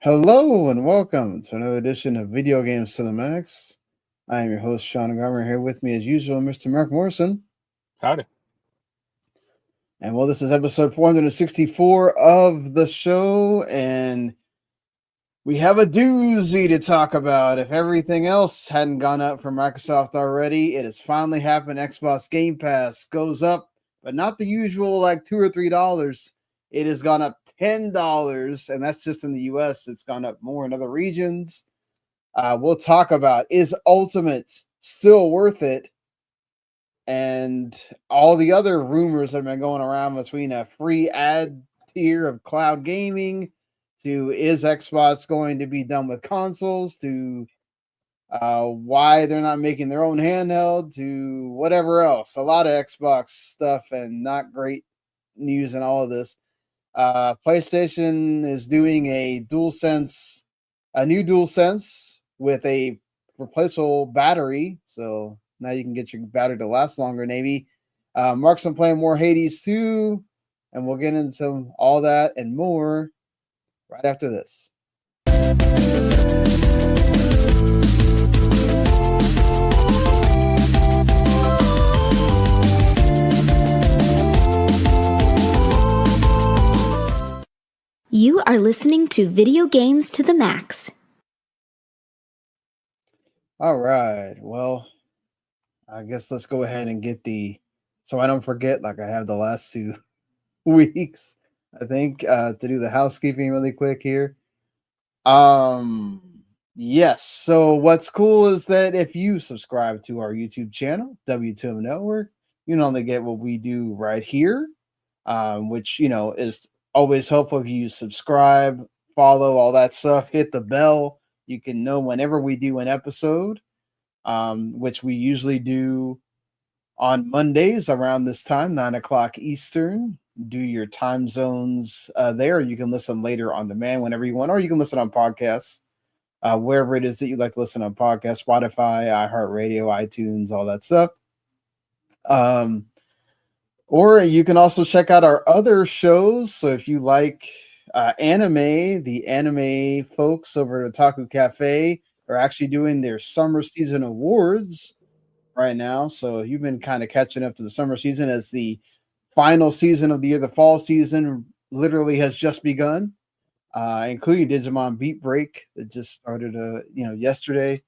Hello and welcome to another edition of Video Games to the Max. I am your host, Sean Garmer. Here with me, as usual, Mr. Mark Morrison. Howdy. And well, this is episode 464 of the show, and we have a doozy to talk about. If everything else hadn't gone up for Microsoft already, it has finally happened. Xbox Game Pass goes up, but not the usual like $2 or $3. It has gone up $10, and that's just in the US. It's gone up more in other regions. We'll talk about, is Ultimate still worth it? And all the other rumors that have been going around between a free ad tier of cloud gaming to is Xbox going to be done with consoles to why they're not making their own handheld to whatever else. A lot of Xbox stuff and not great news in all of this. PlayStation is doing a new DualSense with a replaceable battery. So now you can get your battery to last longer, maybe. Mark's been playing more Hades 2, and we'll get into all that and more right after this. You are listening to Video Games to the Max. All right. Well, I guess let's go ahead and get so I don't forget, like I have the last 2 weeks, I think, to do the housekeeping really quick here. Yes. So what's cool is that if you subscribe to our YouTube channel, W2M Network, you not only get what we do right here, which is always helpful if you subscribe, follow all that stuff, hit the bell. You can know whenever we do an episode, which we usually do on Mondays around this time, 9 o'clock Eastern. Do your time zones there. You can listen later on demand whenever you want, or you can listen on podcasts, wherever it is that you like to listen on podcasts, Spotify, iHeartRadio, iTunes, all that stuff. Or you can also check out our other shows. So if you like anime, the anime folks over at Otaku Cafe are actually doing their summer season awards right now. So you've been kind of catching up to the summer season as the final season of the year. The fall season literally has just begun, including Digimon Beat Break that just started yesterday.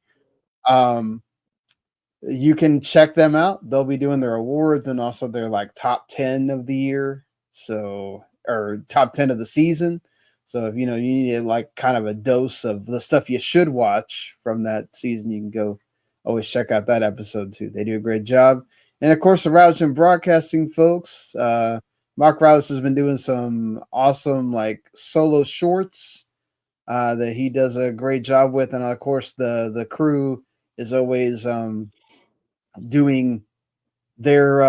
You can check them out. They'll be doing their awards and also their like top 10 of the year. So, or top 10 of the season. So if you need like kind of a dose of the stuff you should watch from that season, you can go always check out that episode too. They do a great job. And of course, the Rouse and Broadcasting folks, Mark Rouse has been doing some awesome like solo shorts that he does a great job with. And of course, the crew is always doing their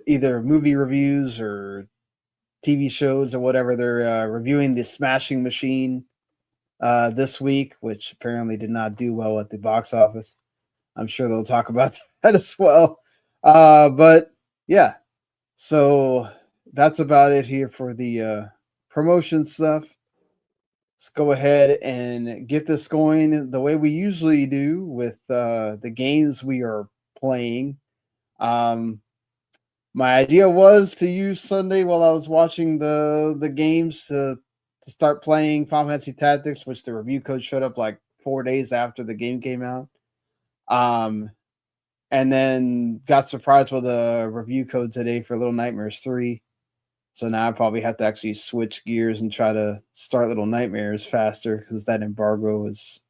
either movie reviews or TV shows or whatever. They're reviewing the Smashing Machine this week, which apparently did not do well at the box office. I'm sure they'll talk about that as well. But yeah, so that's about it here for the promotion stuff. Let's go ahead and get this going the way we usually do with the games we are playing. My idea was to use Sunday while I was watching the games to start playing Final Fantasy Tactics, which the review code showed up like 4 days after the game came out. And then got surprised with a review code today for Little Nightmares 3. So now I probably have to actually switch gears and try to start Little Nightmares faster because that embargo is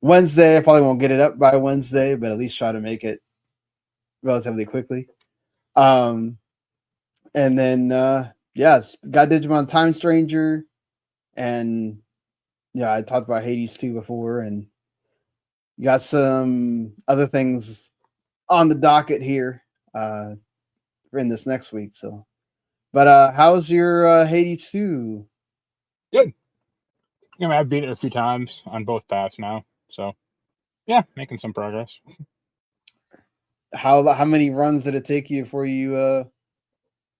Wednesday. I probably won't get it up by Wednesday, but at least try to make it relatively quickly. And then got Digimon Time Stranger, and I talked about Hades 2 before, and got some other things on the docket here in this next week. So, but how's your Hades 2? Good. I've beat it a few times on both paths now, so yeah, making some progress. How many runs did it take you before you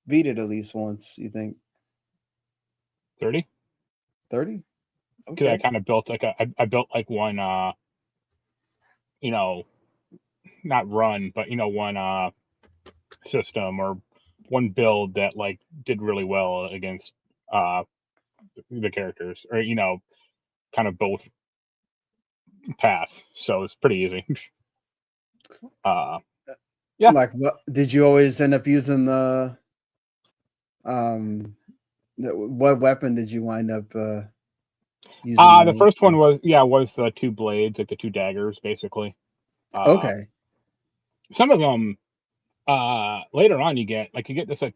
beat it at least once? You think 30? 30? because I Okay. kind of built like I built like one you know, not run, but one system or one build that like did really well against uh the characters, or kind of both paths. So it's pretty easy. uh yeah. Like, what did you always end up using the what weapon did you wind up using the The most first one of? was the two blades, like the two daggers, basically. Uh, Okay. some of them later on you get this like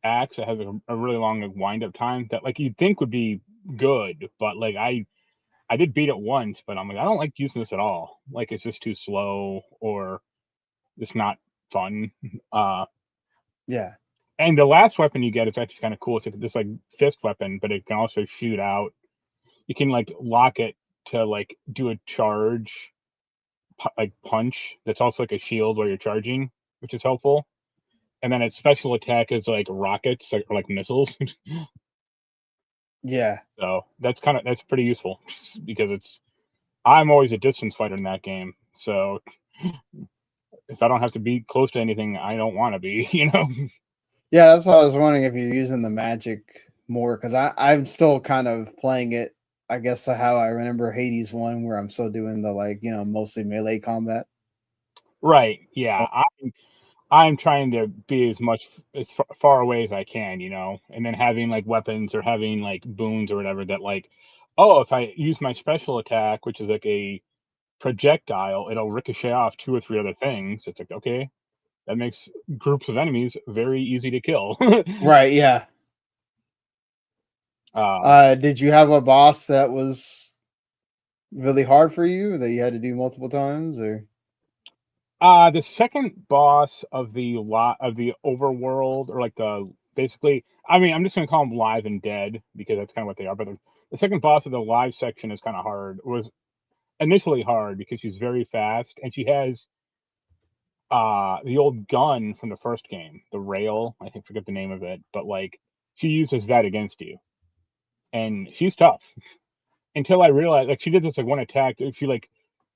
axe that has a really long like wind up time that like you'd think would be good, but like I did beat it once, but I'm like I don't like using this at all. Like it's just too slow or it's not fun. Uh, Yeah. and the last weapon you get is actually kind of cool. It's like this like fist weapon, but it can also shoot out. You can like lock it to like do a charge like punch that's also like a shield while you're charging, which is helpful. And then its special attack is like rockets, or like missiles. Yeah. So that's pretty useful because I'm always a distance fighter in that game. So if I don't have to be close to anything, I don't want to be. Yeah, that's why I was wondering if you're using the magic more, because I'm still kind of playing it, I guess, to how I remember Hades 1, where I'm still doing the mostly melee combat. Right? Yeah. I'm trying to be as far away as I can, and then having like weapons or having like boons or whatever that like, oh, if I use my special attack, which is like a projectile, it'll ricochet off two or three other things. It's like, okay, that makes groups of enemies very easy to kill. Right, yeah. Did you have a boss that was really hard for you that you had to do multiple times, or? The second boss of the overworld, or like basically, I mean, I'm just gonna call them live and dead because that's kind of what they are. But the second boss of the live section is kind of hard. Was initially hard because she's very fast and she has the old gun from the first game, the rail. I think forget the name of it, but like she uses that against you, and she's tough. Until I realized, like, she did this like one attack. She like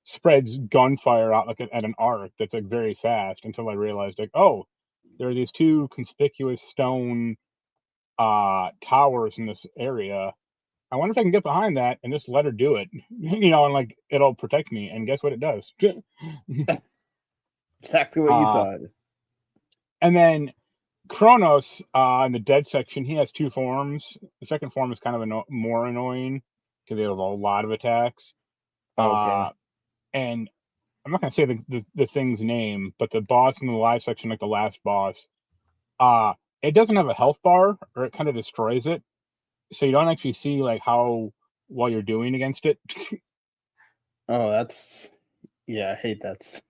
spreads gunfire out like at an arc that's like very fast. Until I realized, like, oh, there are these two conspicuous stone towers in this area. I wonder if I can get behind that and just let her do it, and like it'll protect me. And guess what it does? Exactly what you uh, thought. and then Kronos in the dead section, he has two forms. The second form is kind of more annoying because they have a lot of attacks. Okay. And I'm not gonna say the thing's name, but the boss in the live section, like the last boss, uh, it doesn't have a health bar, or it kind of destroys it, so you don't actually see like how well you're doing against it. Oh, yeah, I hate that. It's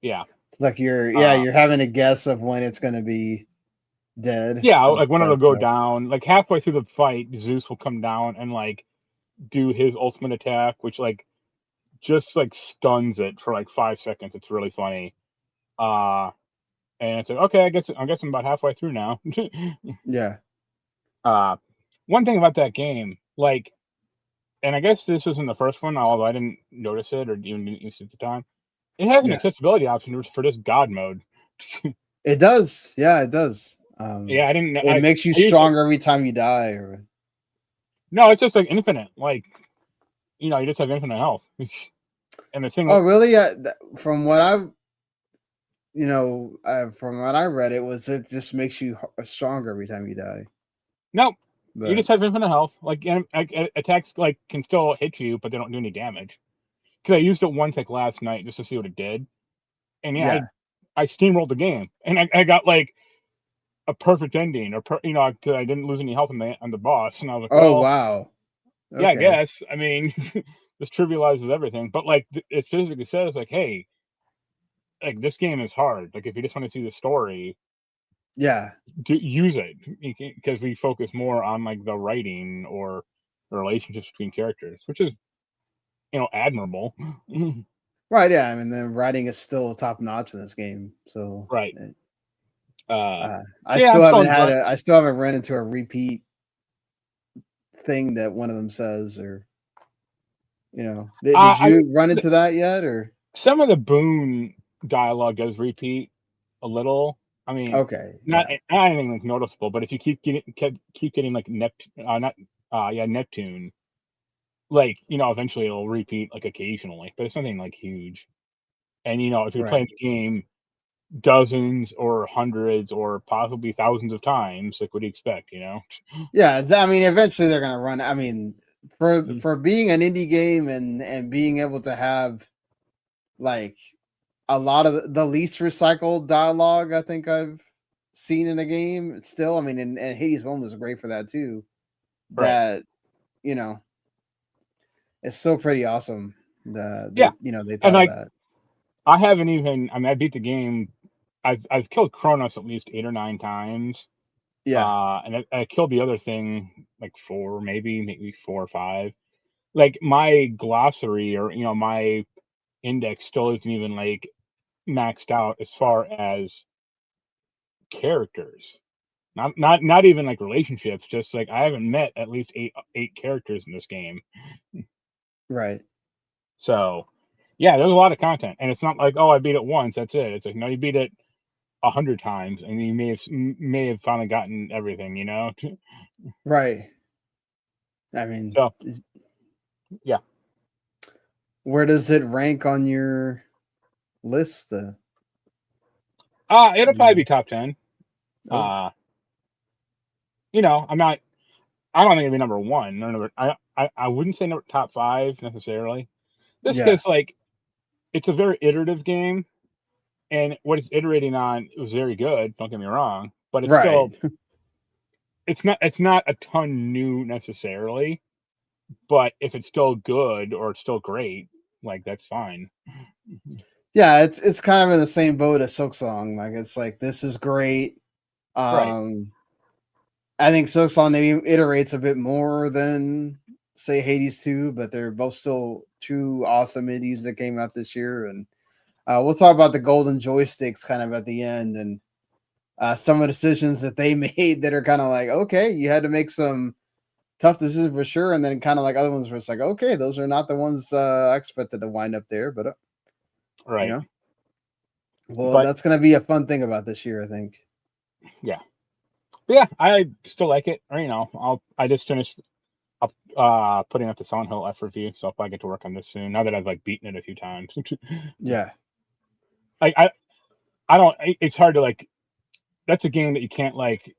Yeah, like uh, you're having a guess of when it's gonna be dead. yeah, And like when it'll that go sucks. down, like halfway through the fight, Zeus will come down and like do his ultimate attack, which like just like stuns it for like 5 seconds. It's really funny. Uh, and it's like, okay, I guess I'm about halfway through now. Yeah. uh, one thing about that game, like, and I guess this was in the first one, although I didn't notice it or even use it at the time. It has an Yeah. accessibility option for this God mode. It does. Yeah, it does. Yeah, I didn't know. It makes you I used to, stronger every time you die. Or no, it's just like infinite. Like, you just have infinite health. And the thing, oh, really? Yeah. From what from what I read, it just makes you stronger every time you die. no, you But just have infinite health. Like, attacks like can still hit you, but they don't do any damage. Because I used it once like last night just to see what it did, and yeah, yeah. I steamrolled the game, and I got like a perfect ending, or because I didn't lose any health on the boss, and I was like, Oh, well, wow. yeah, I Okay. guess. I mean, this trivializes everything, but like it specifically says, like, hey, like this game is hard. Like, if you just want to see the story, Yeah. use it because we focus more on like the writing or the relationships between characters, which is admirable. Right. Yeah. I mean, the writing is still top notch in this game. So, Right. Uh, I so yeah, I'm still still haven't enjoying. run into a repeat thing that one of them says, or You know, did you run into th- that yet, or some of the Boone dialogue does repeat a little. I mean, okay, not yeah, not anything like noticeable, but if you keep getting like Neptune, like eventually it'll repeat like occasionally, but it's nothing like huge. And if you're right, playing the game dozens or hundreds or possibly thousands of times, like what do you expect? yeah. I mean, eventually they're gonna run. I mean, Mm. for being an indie game and being able to have like a lot of the least recycled dialogue I think I've seen in a game. It's still, I mean, and Hades 1 was great for that too. Right. That you know, it's still pretty awesome. Yeah. They And thought of like that. I haven't even. I mean, I beat the game. I've killed Kronos at least 8 or 9 times. Yeah, And I killed the other thing like four, maybe 4 or 5. Like my glossary or my index still isn't even like maxed out as far as characters. Not even like relationships. Just like I haven't met at least eight characters in this game. right. So yeah, there's a lot of content, and it's not like, oh, I beat it once, that's it. It's like, no, you beat it 100 times, and you may have finally gotten everything. Right. I mean, So yeah. where does it rank on your list? It'll probably You be top 10. oh, Uh, I'm not. I don't think it'd be number one. Or number. I wouldn't say number top 5 necessarily. This yeah, because like it's a very iterative game, and what it's iterating on was very good. Don't get me wrong, but it's right. still it's not a ton new necessarily. But if it's still good or it's still great, like that's fine. Yeah, it's kind of in the same boat as Silksong. Like it's like this is great. Right. Um, I think Silksong maybe iterates a bit more than say Hades 2, but they're both still two awesome indies that came out this year. And we'll talk about the golden joysticks kind of at the end and some of the decisions that they made that are kind of like, okay, you had to make some tough decisions for sure. And then kind of like other ones where it's like, okay, those are not the ones I expected to wind up there. But, you Right. know, well, But that's going to be a fun thing about this year, I think. yeah. But yeah, I still like it. Or I just finished up putting up the Silent Hill F review, so I'll probably get to work on this soon. Now that I've like beaten it a few times. Yeah. like I don't. It's hard to like. That's a game that you can't like.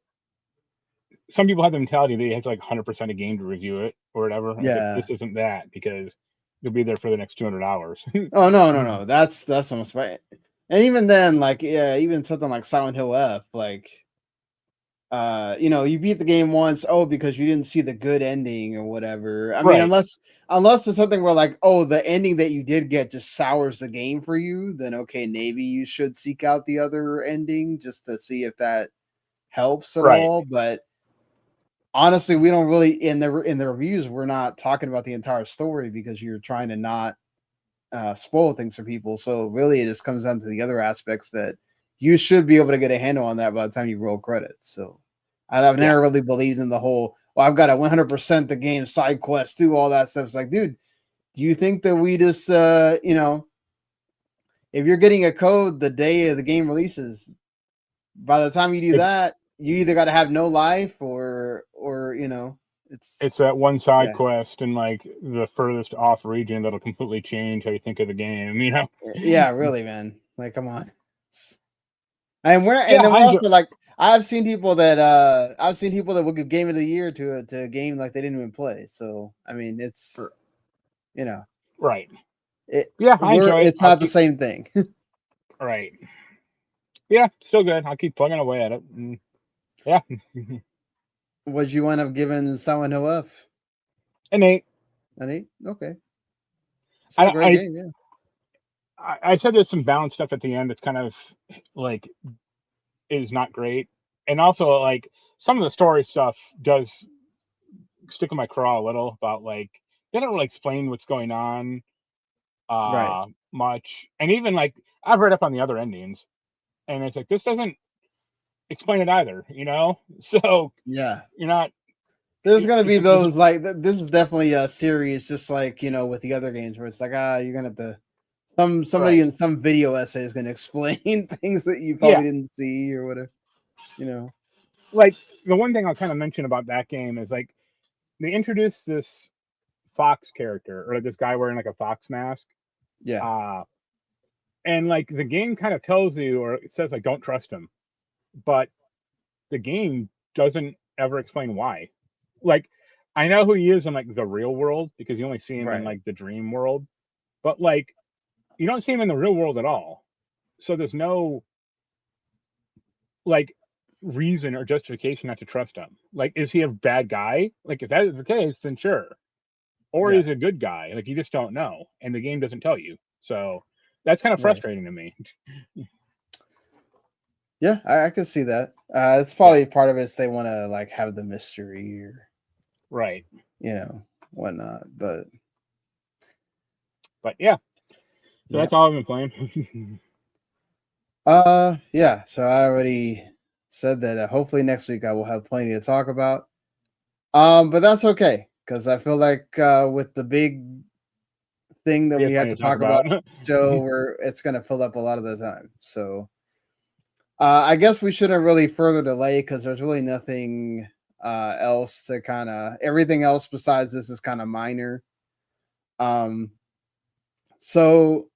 Some people have the mentality that you have to like 100% a game to review it or whatever. And it's like Yeah. this isn't that because you'll be there for the next 200 hours. Oh no. That's almost right. And even then, like yeah, even something like Silent Hill F, like you beat the game once, oh, because you didn't see the good ending or whatever. I mean, Right. unless it's something where like, oh, the ending that you did get just sours the game for you, then okay, maybe you should seek out the other ending just to see if that helps at Right. all. But honestly, we don't really in the reviews, we're not talking about the entire story because you're trying to not spoil things for people. So really, it just comes down to the other aspects that you should be able to get a handle on that by the time you roll credits. So I've Yeah. never really believed in the whole. Well, I've got to 100% the game side quest, do all that stuff. It's like, dude, do you think that we just, if you're getting a code the day of the game releases, by the time you do It, that, you either got to have no life or it's it's that one side yeah, quest in like the furthest off region that'll completely change how you think of the game. yeah, really, man. Like, come on. And we're Yeah, and then I we're enjoy. also like I've seen people that will give game of the year to a game like they didn't even play. So I mean it's you know Right. it Yeah, I we're enjoy it. it's I'll not the keep. same thing. Right. Yeah, still good. I'll keep plugging away at it. And yeah. Would you end up giving Silent Hill F And Nate, an 8? Okay. Still a I, great I game, yeah. I said there's some balanced stuff at the end that's kind of like is not great, and also like some of the story stuff does stick in my craw a little about like they don't really explain what's going on Right. much, and even like I've read up on the other endings, and it's like this doesn't explain it either. So Yeah. you're not. There's gonna be those like this is definitely a series, just like with the other games where it's like you're gonna have to somebody Right. in some video essay is gonna explain things that you Yeah. probably didn't see or whatever. Like the one thing I'll kind of mention about that game is like they introduced this fox character or like this guy wearing like a fox mask. Yeah. And like the game kind of tells you, or it says like don't trust him, but the game doesn't ever explain why. Like I know who he is in like the real world because you only see him in Right. like the dream world, but like you don't see him in the real world at all. So there's no like reason or justification not to trust him. Like, is he a bad guy? Like, if that is the case, then sure. Or Yeah. is he a good guy? Like, you just don't know, and the game doesn't tell you. So that's kind of Right. frustrating to me. Yeah, I can see that. It's probably part of it is they want to like have the mystery or Right. whatnot. But yeah. So yeah. that's all I've been playing. Yeah. So I already said that hopefully next week I will have plenty to talk about. But that's okay because I feel like with the big thing that we have to talk about show where it's going to fill up a lot of the time. So I guess we shouldn't really further delay because there's really nothing else to kind of everything else besides this is kind of minor. So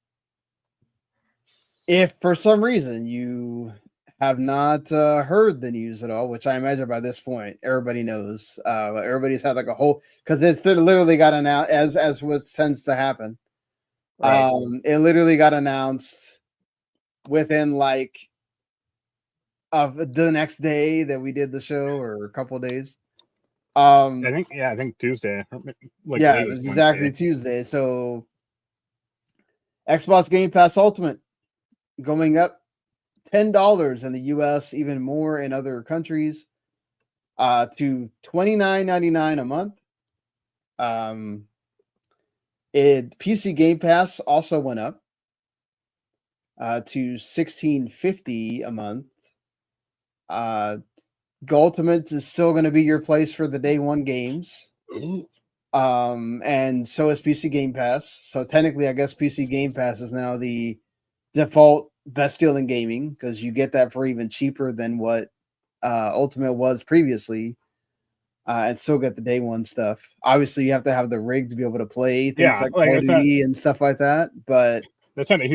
if for some reason you have not heard the news at all, which I imagine by this point everybody knows, everybody's had like a whole because it literally got announced as what tends to happen. Right. It literally got announced within like of the next day that we did the show or a couple of days. I think Tuesday. Like Yeah, it was exactly Tuesday. So Xbox Game Pass Ultimate going up $10 in the US, even more in other countries, to $29.99 a month. PC Game Pass also went up to $16.50 a month. Ultimate is still going to be your place for the day one games. And so is PC Game Pass. So technically, I guess PC Game Pass is now the default best deal in gaming because you get that for even cheaper than what Ultimate was previously. And still get the day one stuff. Obviously, you have to have the rig to be able to play things like Call of Duty and stuff like that. But that's not a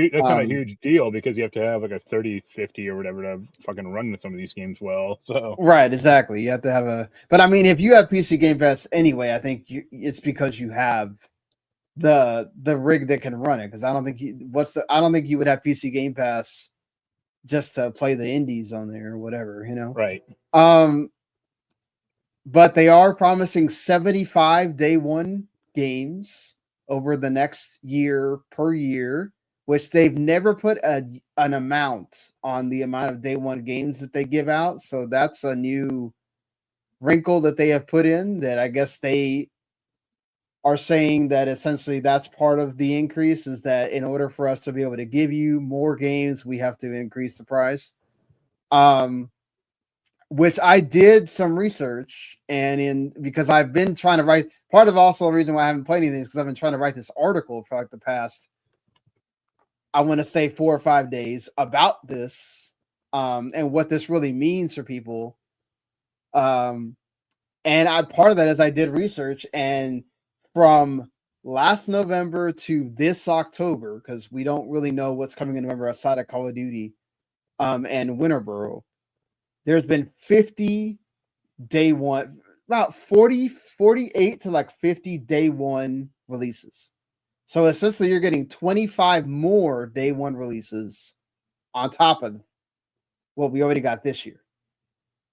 huge deal because you have to have like a 3050 or whatever to fucking run some of these games well. So right, exactly. You have to have but I mean, if you have PC Game Pass anyway, I think it's because you have the rig that can run it. Because I don't think I don't think you would have PC Game Pass just to play the indies on there or whatever, Right. But they are promising 75 day one games over the next year per year, which they've never put an amount on the amount of day one games that they give out. So that's a new wrinkle that they have put in that I guess they are saying that essentially that's part of the increase is that in order for us to be able to give you more games, we have to increase the price. Which I did some research because I've been trying to write part of also the reason why I haven't played anything is because I've been trying to write this article for like the past, I want to say 4 or 5 days about this, and what this really means for people. And part of that is I did research, and from last November to this October, because we don't really know what's coming in November outside of Call of Duty, and Winterboro. There's been 50 day one, about 48 to like 50 day one releases. So essentially you're getting 25 more day one releases on top of what we already got this year.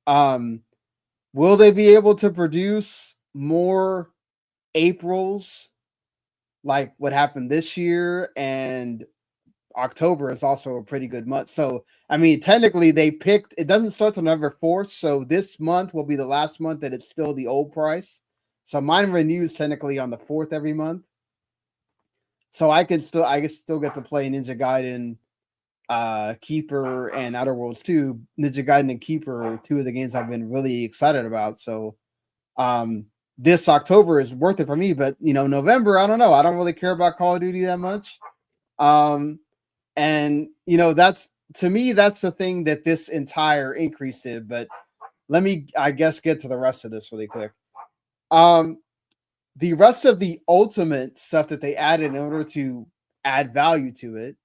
Will they be able to produce more Aprils like what happened this year? And October is also a pretty good month. So, I mean, technically they picked, it doesn't start till November 4th. So this month will be the last month that it's still the old price. So mine renews technically on the 4th every month. So I can still get to play Ninja Gaiden, Keeper, and Outer Worlds 2. Ninja Gaiden and Keeper are two of the games I've been really excited about. So This October is worth it for me, but November, I don't know. I don't really care about Call of Duty that much. And that's to me, that's the thing that this entire increase did. But let me, I guess, get to the rest of this really quick. The rest of the ultimate stuff that they added in order to add value to it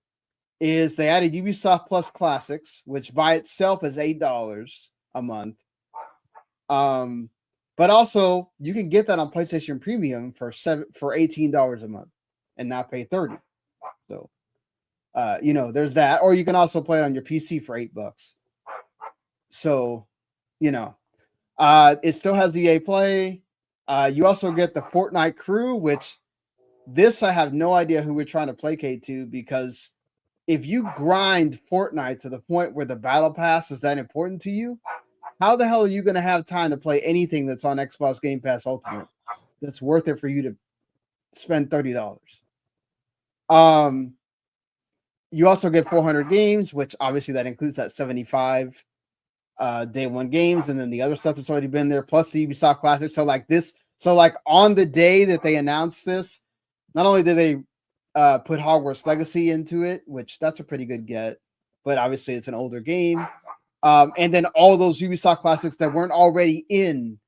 is they added Ubisoft Plus Classics, which by itself is $8 a month. But also you can get that on PlayStation Premium for $18 a month and not pay $30. So there's that, or you can also play it on your PC for $8. So, it still has EA Play. You also get the Fortnite crew, which this I have no idea who we're trying to placate to, because if you grind Fortnite to the point where the battle pass is that important to you, how the hell are you going to have time to play anything that's on Xbox Game Pass Ultimate that's worth it for you to spend $30? You also get 400 games, which obviously that includes that 75 day one games, and then the other stuff that's already been there, plus the Ubisoft Classics. So like on the day that they announced this, not only did they put Hogwarts Legacy into it, which that's a pretty good get, but obviously it's an older game. And then all those Ubisoft Classics that weren't already in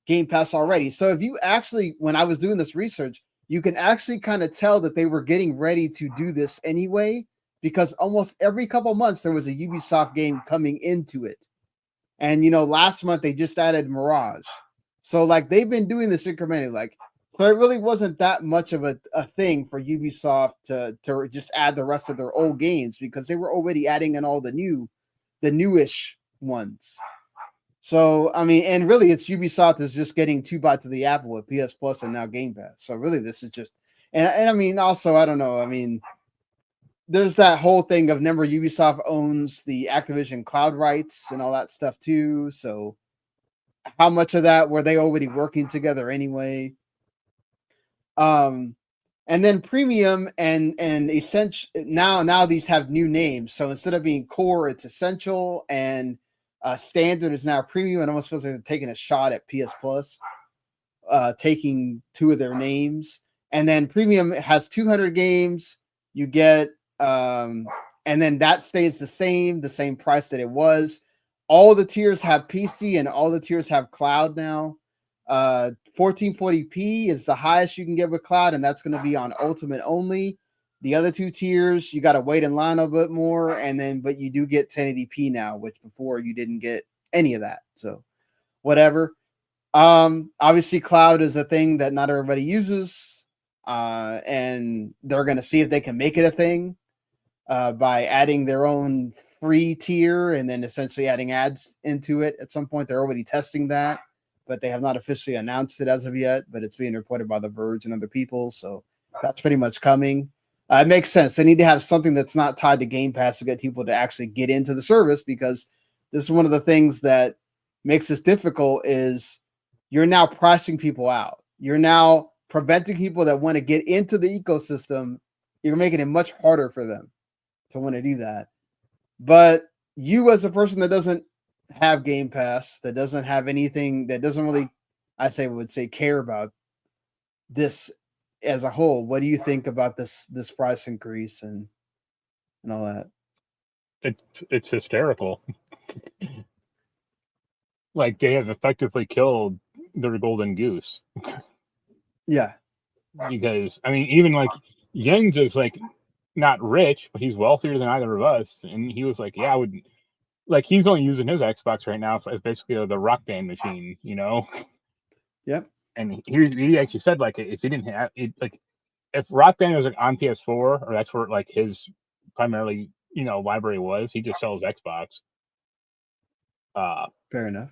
Game Pass already. So if you actually, when I was doing this research, you can actually kind of tell that they were getting ready to do this anyway, because almost every couple months there was a Ubisoft game coming into it. And last month they just added Mirage. So like they've been doing this incrementally. So it really wasn't that much of a thing for Ubisoft to just add the rest of their old games, because they were already adding in all the newish ones. So I mean, and really it's Ubisoft is just getting 2 bites of the apple with PS Plus and now Game Pass. So really this is just, and I mean, also, I don't know. I mean, there's that whole thing of, remember, Ubisoft owns the Activision cloud rights and all that stuff too. So how much of that were they already working together anyway? And then Premium and Essential, now these have new names. So instead of being Core, it's Essential, and Standard is now Premium. And almost feels like they're taking a shot at PS Plus, taking 2 of their names. And then Premium has 200 games. You get, and then that stays the same price that it was. All the tiers have PC and all the tiers have cloud now. 1440p is the highest you can get with cloud, and that's going to be on Ultimate only. The other 2 tiers, you got to wait in line a bit more, but you do get 1080p now, which before you didn't get any of that. So whatever. Obviously cloud is a thing that not everybody uses, and they're going to see if they can make it a thing by adding their own free tier and then essentially adding ads into it at some point. They're already testing that, but they have not officially announced it as of yet, but it's being reported by The Verge and other people. So that's pretty much coming. It makes sense. They need to have something that's not tied to Game Pass to get people to actually get into the service, because this is one of the things that makes this difficult is you're now pricing people out. You're now preventing people that want to get into the ecosystem. You're making it much harder for them to want to do that. But you, as a person that doesn't have Game Pass, that doesn't have anything, that doesn't really, would say care about this as a whole, what do you think about this price increase and all that? It's hysterical. Like they have effectively killed their golden goose. Yeah. Because I mean, even like Jens is like not rich, but he's wealthier than either of us, and he was like, "Yeah, I would." Like he's only using his Xbox right now as basically the Rock Band machine, Yep. And he actually said like if he didn't have it, like if Rock Band was like on PS4 or that's where like his primarily library was, he just sells Xbox. Fair enough.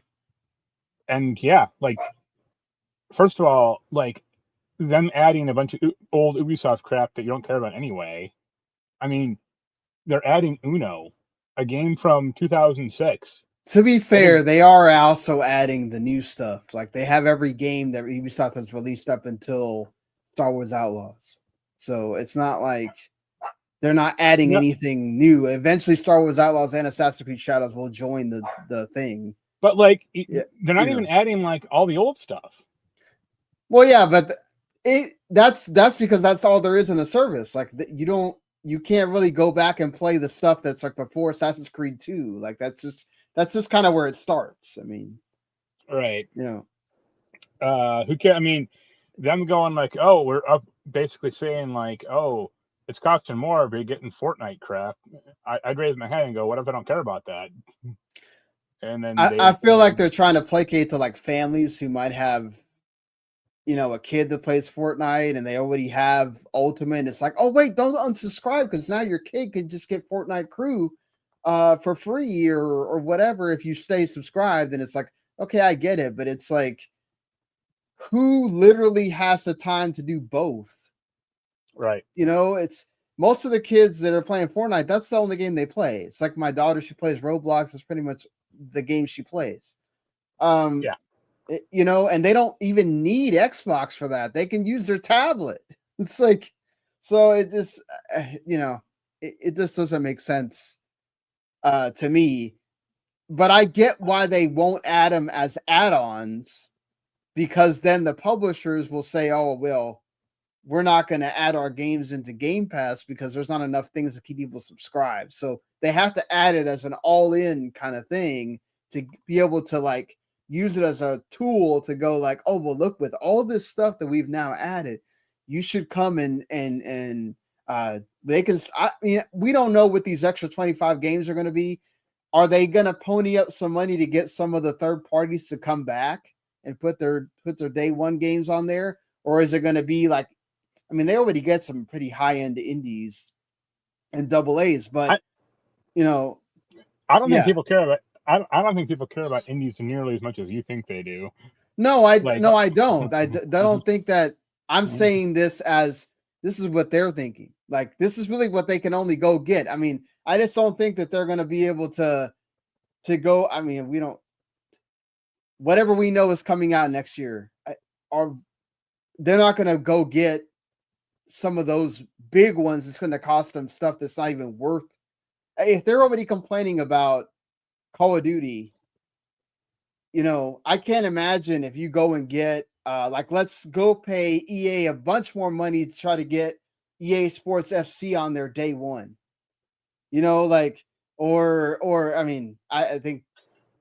And yeah, like first of all, like them adding a bunch of old Ubisoft crap that you don't care about anyway. I mean, they're adding Uno, a game from 2006. To be fair, they are also adding the new stuff. Like they have every game that Ubisoft has released up until Star Wars Outlaws. So it's not like they're not adding anything new. Eventually, Star Wars Outlaws and Assassin's Creed Shadows will join the thing. But like, Yeah, they're not even adding like all the old stuff. Well, yeah, but that's because that's all there is in the service. Like you can't really go back and play the stuff that's like before Assassin's Creed 2. Like that's just kind of where it starts. I mean, right? Who cares? I mean, them going like, oh, we're up, basically saying like, oh, it's costing more, but you're getting Fortnite crap. I'd raise my hand and go, what if I don't care about that? And then I feel like they're trying to placate to like families who might have, a kid that plays Fortnite and they already have Ultimate. It's like, oh wait, don't unsubscribe because now your kid can just get Fortnite Crew for free or whatever if you stay subscribed. And it's like, okay, I get it, but it's like, who literally has the time to do both? Right. It's most of the kids that are playing Fortnite, that's the only game they play. It's like my daughter, she plays Roblox. It's pretty much the game she plays. Yeah. And they don't even need Xbox for that. They can use their tablet. It's like, so it just, it just doesn't make sense to me. But I get why they won't add them as add-ons, because then the publishers will say, oh, well, we're not going to add our games into Game Pass because there's not enough things to keep people subscribed. So they have to add it as an all-in kind of thing to be able to like use it as a tool to go like, oh, well, look, with all this stuff that we've now added, you should come and they can. I mean, we don't know what these extra 25 games are going to be. Are they going to pony up some money to get some of the third parties to come back and put their day one games on there? Or is it going to be like, I mean, they already get some pretty high-end indies and double A's, but I don't think people care about. I don't think people care about indies nearly as much as you think they do. No, I don't. I don't think that. I'm saying this as this is what they're thinking. Like this is really what they can only go get. I mean, I just don't think that they're going to be able to go. I mean, we don't. Whatever we know is coming out next year, they're not going to go get some of those big ones. It's going to cost them stuff that's not even worth. If they're already complaining about Call of Duty, I can't imagine if you go and get like, let's go pay EA a bunch more money to try to get EA Sports FC on their day one. Like, or I mean, I think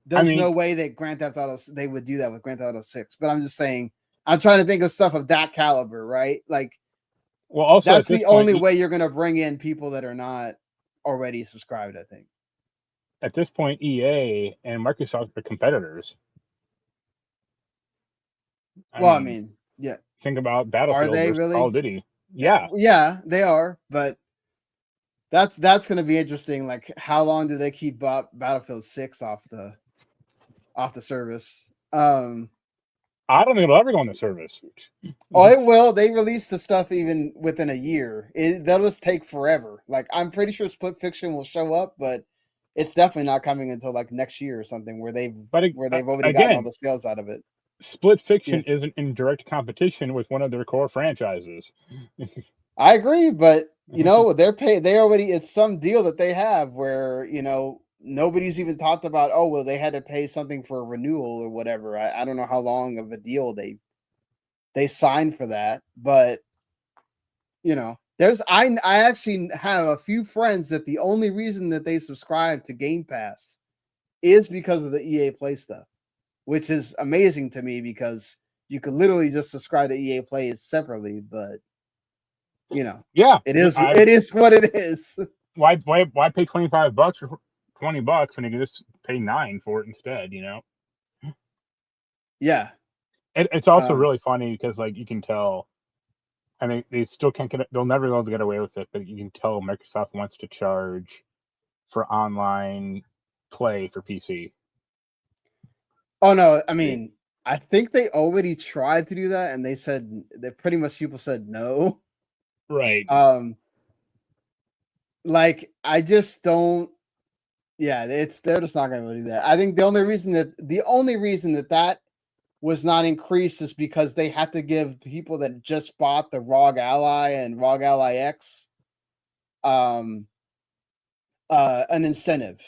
there's no way that Grand Theft Auto, they would do that with Grand Theft Auto 6. But I'm just saying, I'm trying to think of stuff of that caliber, right? Like, well, also that's the only way you're going to bring in people that are not already subscribed, I think. At this point, EA and Microsoft are competitors. I mean, yeah. Think about Battlefield versus really? Call of Duty. Yeah. Yeah, they are, but that's going to be interesting. Like, how long do they keep Battlefield 6 off the service? I don't think it'll ever go on the service. Oh, it will. They release the stuff even within a year. That'll just take forever. Like, I'm pretty sure Split Fiction will show up, but it's definitely not coming until like next year or something, where they've already gotten all the sales out of it. Split Fiction isn't in direct competition with one of their core franchises. I agree, but they already, it's some deal that they have where nobody's even talked about, oh well, they had to pay something for a renewal or whatever. I don't know how long of a deal they signed for that, but I actually have a few friends that the only reason that they subscribe to Game Pass is because of the EA Play stuff, which is amazing to me because you could literally just subscribe to EA Play separately, but yeah, it is what it is. Why pay $25 or $20 when you can just pay $9 for it instead? Yeah, it's also really funny because like you can tell. I mean, they still can't get it. They'll never be able to get away with it, but you can tell Microsoft wants to charge for online play for PC. Oh no, I mean, I think they already tried to do that, and they said that pretty much people said no. Right. Like I just don't. Yeah, they're just not going to do that. I think the only reason that was not increased is because they had to give people that just bought the ROG Ally and ROG Ally X an incentive,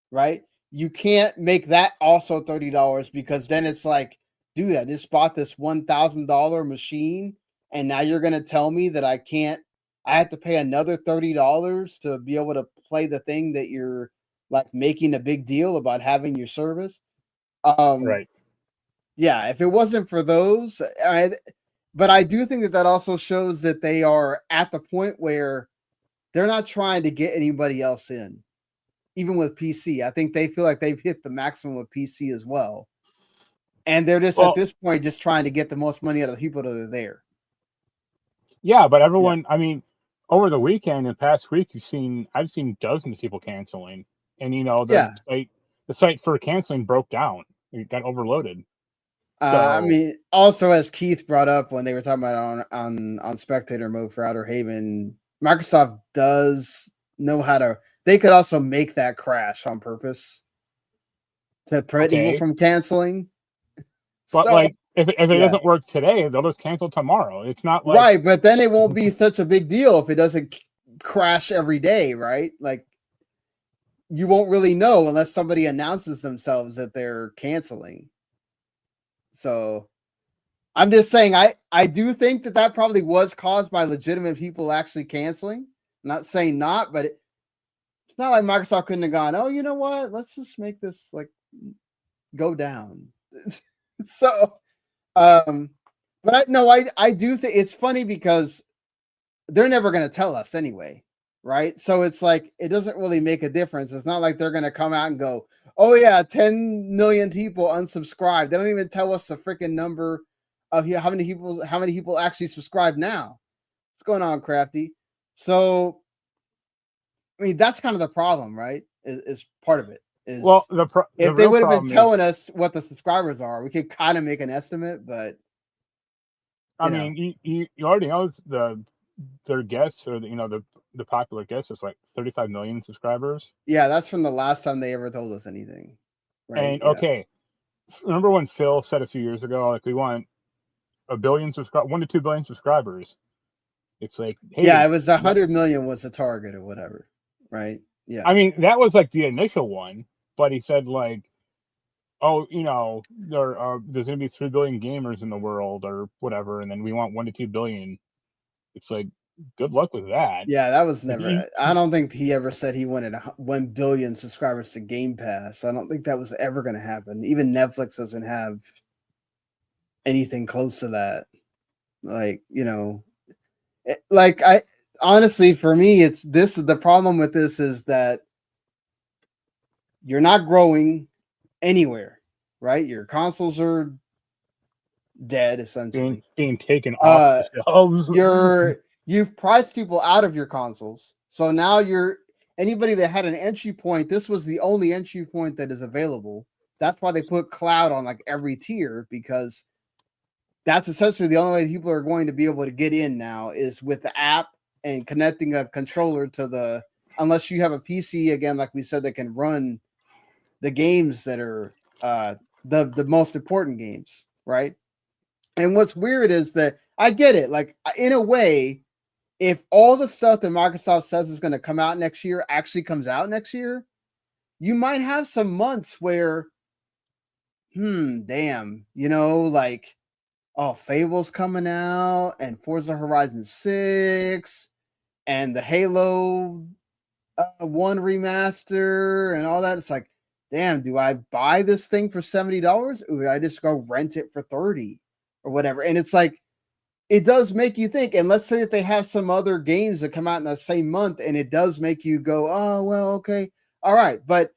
right? you can't make that also $30 because then it's like, dude, I just bought this $1,000 machine, and now you're gonna tell me that I have to pay another $30 to be able to play the thing that you're like making a big deal about having your service. Right. Yeah, if it wasn't for those, but I do think that also shows that they are at the point where they're not trying to get anybody else in, even with PC. I think they feel like they've hit the maximum of PC as well. And they're just at this point just trying to get the most money out of the people that are there. Yeah, but everyone, I mean, over the weekend and past week, I've seen dozens of people canceling, and the site for canceling broke down. It got overloaded. I mean, also as Keith brought up when they were talking about on spectator mode for Outer Haven, Microsoft does know how to. They could also make that crash on purpose to prevent people from canceling. But like, if it doesn't work today, they'll just cancel tomorrow. It's not like right, but then it won't be such a big deal if it doesn't crash every day, right? Like, you won't really know unless somebody announces themselves that they're canceling. So I'm just saying, I do think that probably was caused by legitimate people actually canceling. I'm not saying not, but it's not like Microsoft couldn't have gone, oh, you know what? Let's just make this like go down. So, but I do think it's funny because they're never going to tell us anyway, right? So it's like it doesn't really make a difference. It's not like they're going to come out and go, oh yeah, 10 million people unsubscribed. They don't even tell us the freaking number of how many people actually subscribe now. What's going on, Crafty? So, I mean, that's kind of the problem, right? Is part of it. If they would have been telling us what the subscribers are, we could kind of make an estimate. But I mean, you already know their guests or the popular guests is like 35 million subscribers. Yeah, that's from the last time they ever told us anything. Right? And okay, remember when Phil said a few years ago, like we want 1 to 2 billion subscribers? It's like, hey, yeah, it was 100 million was the target or whatever, right? Yeah, I mean that was like the initial one, but he said like, oh, there's gonna be 3 billion gamers in the world or whatever, and then we want 1 to 2 billion. It's like, good luck with that. Yeah, that was never. I don't think he ever said he wanted 1 billion subscribers to Game Pass. I don't think that was ever going to happen. Even Netflix doesn't have anything close to that. Like, I honestly, for me, the problem with this is that you're not growing anywhere, right? Your consoles are dead, essentially. Being taken off the shelves. You've priced people out of your consoles. So now anybody that had an entry point, this was the only entry point that is available. That's why they put cloud on like every tier, because that's essentially the only way people are going to be able to get in now is with the app and connecting a controller to unless you have a PC, again, like we said, that can run the games that are the most important games, right? And what's weird is that I get it. Like, in a way, if all the stuff that Microsoft says is going to come out next year actually comes out next year, you might have some months where, damn, like, oh, Fable's coming out and Forza Horizon 6 and the Halo 1 remaster and all that. It's like, damn, do I buy this thing for $70 or do I just go rent it for $30 or whatever? And it's like, it does make you think. And let's say that they have some other games that come out in the same month, and it does make you go, oh, well, okay. All right. But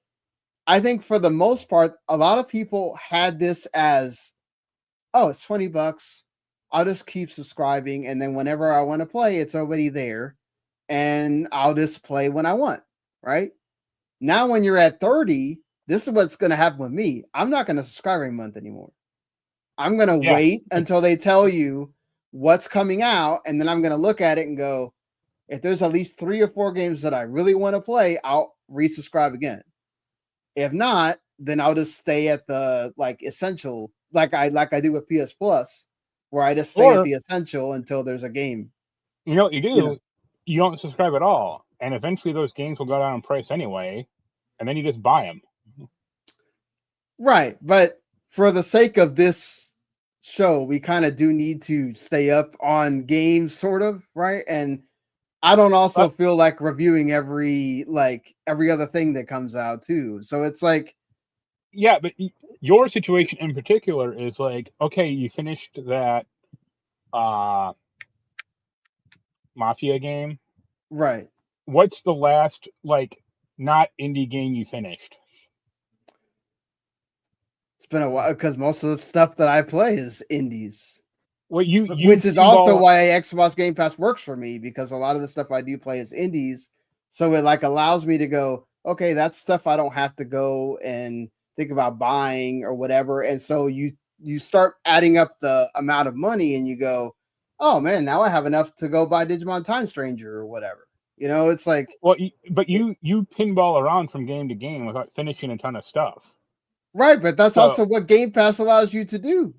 I think for the most part, a lot of people had this as, oh, it's $20. I'll just keep subscribing. And then whenever I want to play, it's already there. And I'll just play when I want. Right? Now, when you're at 30, this is what's going to happen with me. I'm not going to subscribe every month anymore. I'm going to wait until they tell you what's coming out, and then I'm going to look at it and go, if there's at least 3 or 4 games that I really want to play, I'll resubscribe again. If not, then I'll just stay at the essential, like I do with PS Plus, where I just stay at the essential until there's a game. You know what you do? You don't subscribe at all, and eventually those games will go down in price anyway, and then you just buy them. Right, but for the sake of this show, we kind of do need to stay up on games, sort of, right? And I don't also feel like reviewing every other thing that comes out too. So it's like, yeah, but your situation in particular is like, okay, you finished that Mafia game. right. What's the last like not indie game you finished? It's been a while because most of the stuff that I play is indies. Well, you Which is also why Xbox Game Pass works for me, because a lot of the stuff I do play is indies. So it like allows me to go, okay, that's stuff I don't have to go and think about buying or whatever. And so you start adding up the amount of money and you go, oh man, now I have enough to go buy Digimon Time Stranger or whatever. You know, it's like, well, but you pinball around from game to game without finishing a ton of stuff. right, but that's also what Game Pass allows you to do.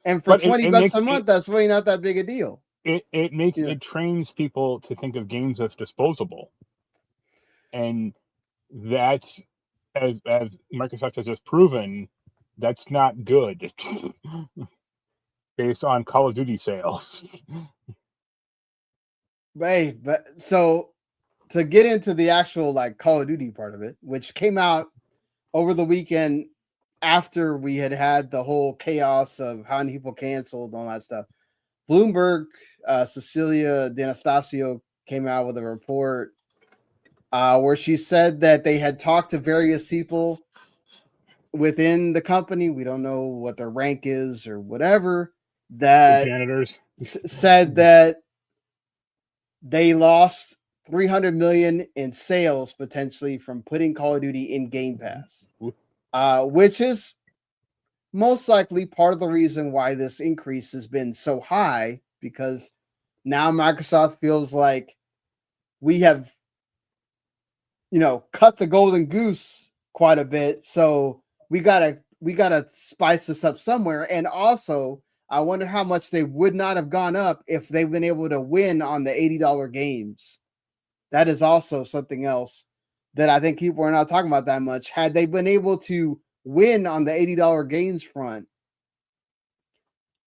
And for $20 a month, that's really not that big a deal. It makes it trains people to think of games as disposable, and that's as Microsoft has just proven, that's not good based on Call of Duty sales. Right, but so to get into the actual like Call of Duty part of it, which came out over the weekend after we had the whole chaos of how many people canceled and all that stuff. Bloomberg, Cecilia D'Anastasio came out with a report where she said that they had talked to various people within the company. We don't know what their rank is or whatever. That janitors said that they lost 300 million in sales potentially from putting Call of Duty in Game Pass, which is most likely part of the reason why this increase has been so high, because now Microsoft feels like we have, cut the golden goose quite a bit. So we gotta spice this up somewhere. And also, I wonder how much they would not have gone up if they've been able to win on the $80 games. That is also something else that I think people are not talking about that much. Had they been able to win on the $80 games front,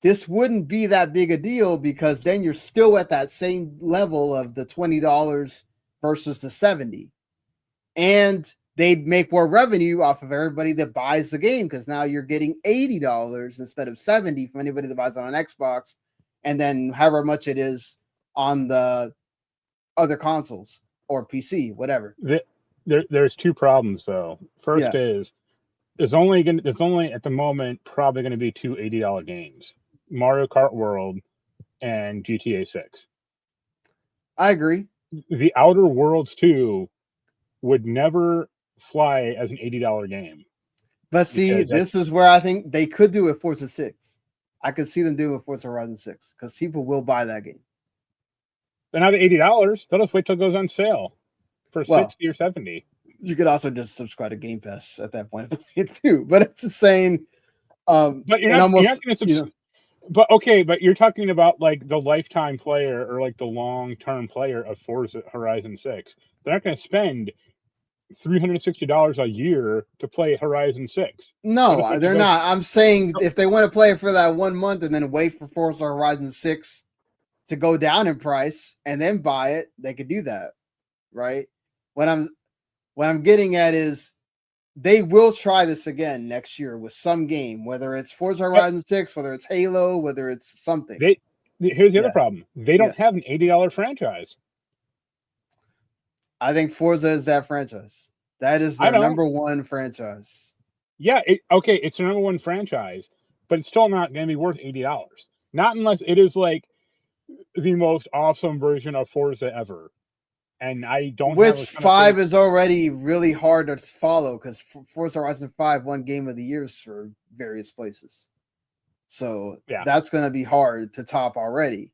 this wouldn't be that big a deal, because then you're still at that same level of the $20 versus the $70. And they'd make more revenue off of everybody that buys the game, because now you're getting $80 instead of $70 from anybody that buys it on Xbox, and then however much it is on the other consoles or PC, whatever. There's two problems though. First is there's only at the moment probably going to be two $80 games: Mario Kart World and GTA 6. I agree. The Outer Worlds 2 would never fly as an $80 game. But see, this is where I think they could do it Forza 6. I could see them doing it Forza Horizon 6, because people will buy that game. They're not $80. They'll just wait till it goes on sale for 60 or 70. You could also just subscribe to Game Pass at that point too. But it's the same. But you're not going to subscribe. But okay, but you're talking about like the lifetime player or like the long-term player of Forza Horizon 6. They're not going to spend $360 a year to play Horizon 6. No, they're not. I'm saying if they want to play it for that 1 month and then wait for Forza Horizon 6 to go down in price and then buy it, they could do that, right? What I'm getting at is they will try this again next year with some game, whether it's Forza Horizon 6, whether it's Halo, whether it's something. Here's the other problem. They don't have an $80 franchise. I think Forza is that franchise. That is their number one franchise. Yeah, it's their number one franchise, but it's still not going to be worth $80. Not unless it is like the most awesome version of Forza ever. And I don't. Which 5 is already really hard to follow, because Forza Horizon 5 won Game of the Year for various places. So that's going to be hard to top already.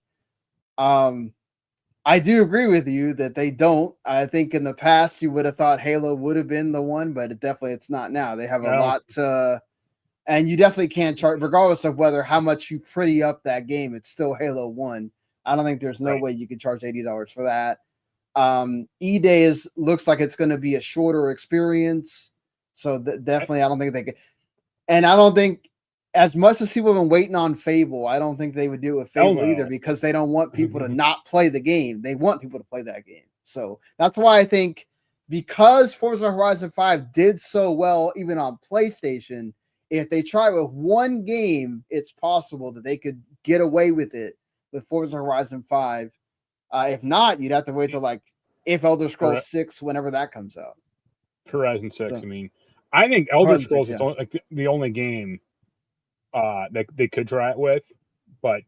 I do agree with you that they don't. I think in the past you would have thought Halo would have been the one, but it's not now. They have a lot to, and you definitely can't charge, regardless of how much you pretty up that game. It's still Halo 1. I don't think there's no way you could charge $80 for that. E-Day looks like it's going to be a shorter experience, so definitely I don't think they could. And I don't think, as much as people have been waiting on Fable, I don't think they would do it with Fable either, because they don't want people to not play the game. They want people to play that game. So that's why I think, because Forza Horizon 5 did so well even on PlayStation, if they try with one game, it's possible that they could get away with it with Forza Horizon 5. If not, you'd have to wait till if Elder Scrolls 6, whenever that comes out. Horizon 6. So, I mean, I think Elder Horizon Scrolls 6, is the only game that they could try it with, but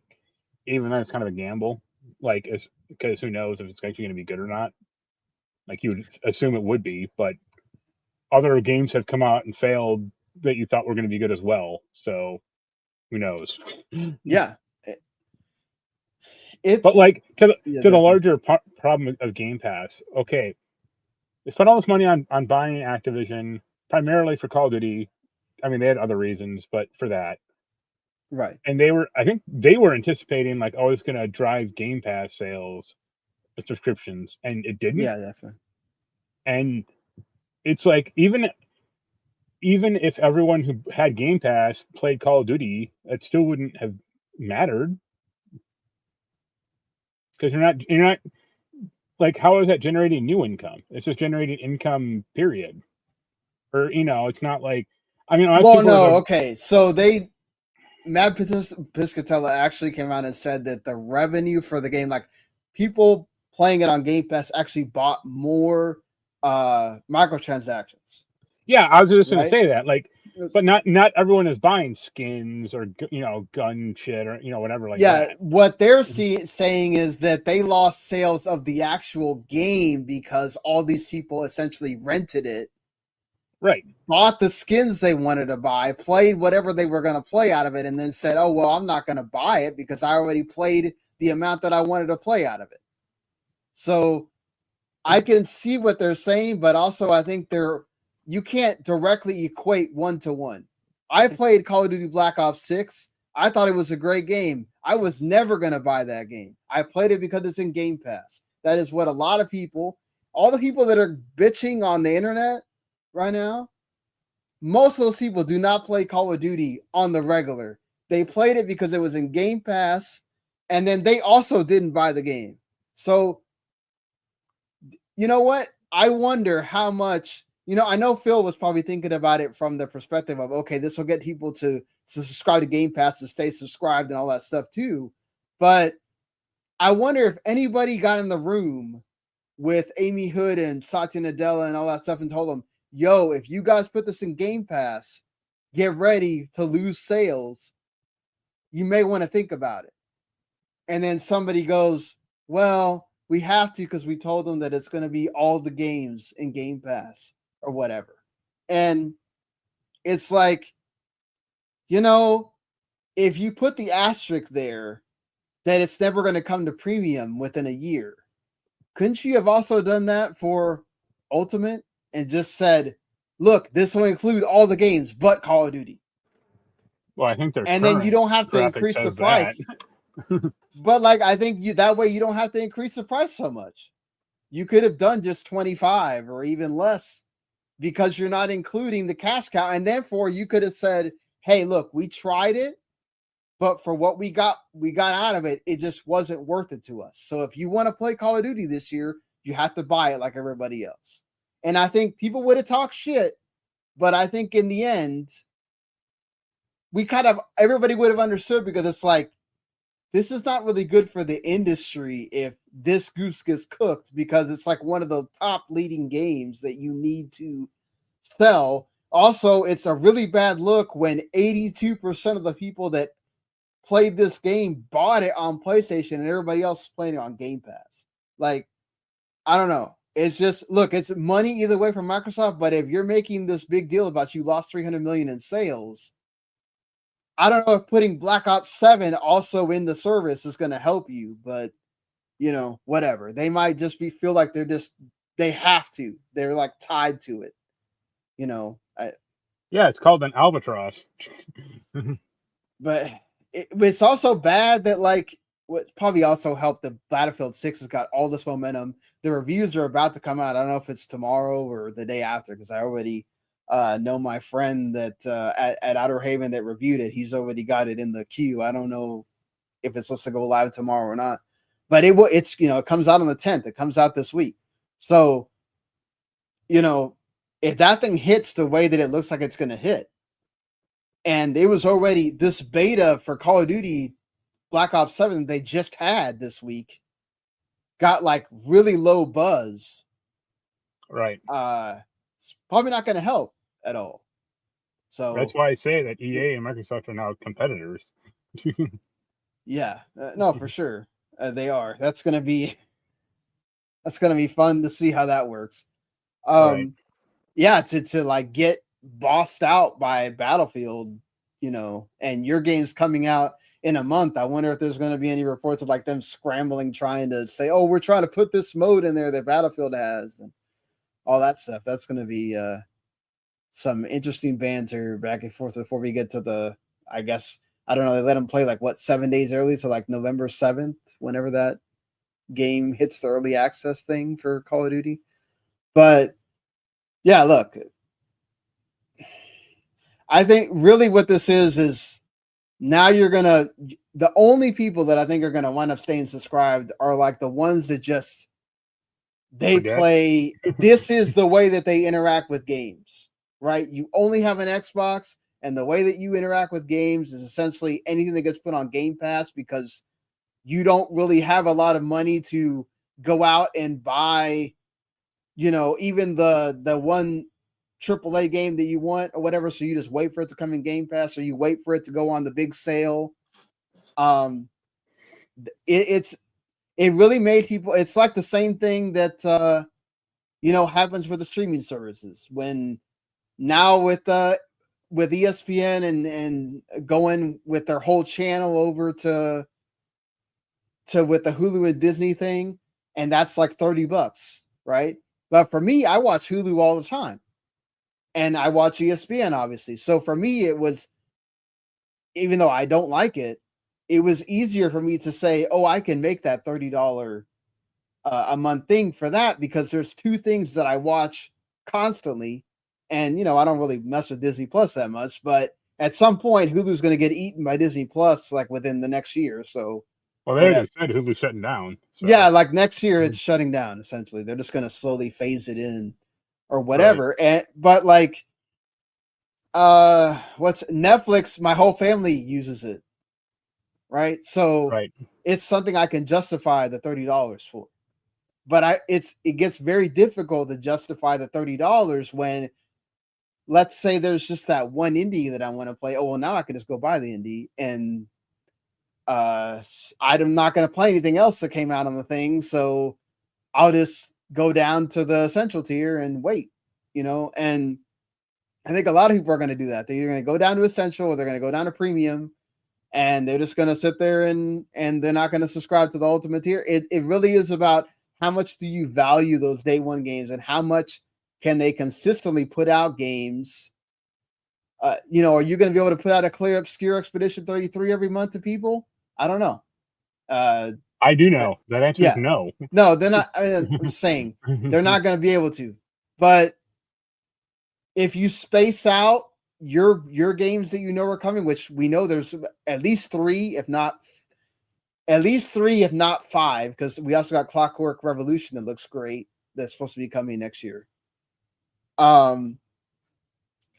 even then, it's kind of a gamble. Because who knows if it's actually going to be good or not. You would assume it would be, but other games have come out and failed that you thought were going to be good as well. So who knows? Yeah. But to the larger problem of Game Pass, okay, they spent all this money on buying Activision primarily for Call of Duty. I mean, they had other reasons, but for that, right. And I think they were anticipating it's going to drive Game Pass sales, subscriptions, and it didn't. Yeah, definitely. And it's even if everyone who had Game Pass played Call of Duty, it still wouldn't have mattered, because you're not how is that generating new income? It's just generating income, period. Or it's not I mean, okay. So Matt Piscatella actually came out and said that the revenue for the game, people playing it on Game Pass, actually bought more microtransactions. Yeah, I was just going to say that, but not everyone is buying skins or gun shit or whatever that. What they're saying is that they lost sales of the actual game because all these people essentially rented it, right? Bought the skins they wanted to buy, played whatever they were going to play out of it, and then said, "Oh well, I'm not going to buy it because I already played the amount that I wanted to play out of it." So I can see what they're saying, but also I think you can't directly equate 1-to-1. I played Call of Duty Black Ops 6. I thought it was a great game. I was never going to buy that game. I played it because it's in Game Pass. That is what a lot of people, all the people that are bitching on the internet right now, most of those people do not play Call of Duty on the regular. They played it because it was in Game Pass, and then they also didn't buy the game. So, you know what? I wonder how much, I know Phil was probably thinking about it from the perspective of, okay, this will get people to subscribe to Game Pass and stay subscribed and all that stuff too. But I wonder if anybody got in the room with Amy Hood and Satya Nadella and all that stuff and told them, yo, if you guys put this in Game Pass, get ready to lose sales. You may want to think about it. And then somebody goes, well, we have to because we told them that it's going to be all the games in Game Pass or whatever. And it's if you put the asterisk there that it's never going to come to premium within a year, couldn't you have also done that for Ultimate and just said, look, this will include all the games but Call of Duty? Well, I think and then you don't have to increase the price. But I think that way you don't have to increase the price so much. You could have done just 25 or even less because you're not including the cash cow. And therefore you could have said, hey, look, we tried it, but for what we got out of it, it just wasn't worth it to us. So if you want to play Call of Duty this year, you have to buy it like everybody else. And I think people would have talked shit, but I think in the end, everybody would have understood, because it's this is not really good for the industry if this goose gets cooked, because it's one of the top leading games that you need to sell. Also, it's a really bad look when 82% of the people that played this game bought it on PlayStation and everybody else is playing it on Game Pass. I don't know. It's just, look, it's money either way from Microsoft, but if you're making this big deal about you lost 300 million in sales, I don't know if putting Black Ops 7 also in the service is going to help you, but whatever. They might just feel like they have to. They're tied to it. Yeah, it's called an albatross. But it's also bad that what probably also helped, the Battlefield 6 has got all this momentum. The reviews are about to come out. I don't know if it's tomorrow or the day after, because I already know my friend that at Outer Haven that reviewed it. He's already got it in the queue. I don't know if it's supposed to go live tomorrow or not, but it's it comes out on the 10th. It comes out this week. So, if that thing hits the way that it looks like it's going to hit, and it was already this beta for Call of Duty Black Ops 7 they just had this week, got like really low buzz. Right. It's probably not going to help at all. So that's why I say that EA and Microsoft are now competitors. Yeah, no, for sure they are. That's gonna be fun to see how that works. Right. Yeah, to like get bossed out by Battlefield, and your game's coming out in a month. I wonder if there's going to be any reports of like them scrambling, trying to say, "Oh, we're trying to put this mode in there that Battlefield has," and all that stuff. That's going to be some interesting banter back and forth before we get to the, I guess. I don't know. They let them play like 7 days early, so like November 7th, whenever that game hits the early access thing for Call of Duty. But yeah, look, I think really what this is now the only people that I think are gonna wind up staying subscribed are like the ones that just play. This is the way that they interact with games, right? You only have an Xbox. And the way that you interact with games is essentially anything that gets put on Game Pass, because you don't really have a lot of money to go out and buy, even the one AAA game that you want or whatever. So you just wait for it to come in Game Pass, or you wait for it to go on the big sale. It really made people. It's like the same thing that happens with the streaming services when now with ESPN and going with their whole channel over to with the Hulu and Disney thing, and that's like $30, right? But for me, I watch Hulu all the time, and I watch ESPN obviously. So for me, it was, even though I don't like it, it was easier for me to say, "Oh, I can make that $30 a month thing for that," because there's two things that I watch constantly. And, I don't really mess with Disney Plus that much, but at some point, Hulu's going to get eaten by Disney Plus, like within the next year. So, well, they already said Hulu's shutting down. So. Yeah, like next year, it's shutting down. Essentially, they're just going to slowly phase it in, or whatever. Right. But like, what's Netflix? My whole family uses it, right? So, it's something I can justify the $30 for. But it gets very difficult to justify the $30 when, let's say there's just that one indie that I want to play. Oh, well, now I can just go buy the indie, and I'm not going to play anything else that came out on the thing. So I'll just go down to the essential tier and wait, and I think a lot of people are going to do that. They're either going to go down to essential or they're going to go down to premium, and they're just going to sit there and they're not going to subscribe to the ultimate tier. It really is about how much do you value those day one games, and how much can they consistently put out games? Are you going to be able to put out a clear obscure Expedition 33 every month to people? I don't know. I do know. That answer is no. No, they're not. I'm saying they're not going to be able to. But if you space out your games that are coming, which we know there's at least three, if not five, because we also got Clockwork Revolution that looks great. That's supposed to be coming next year.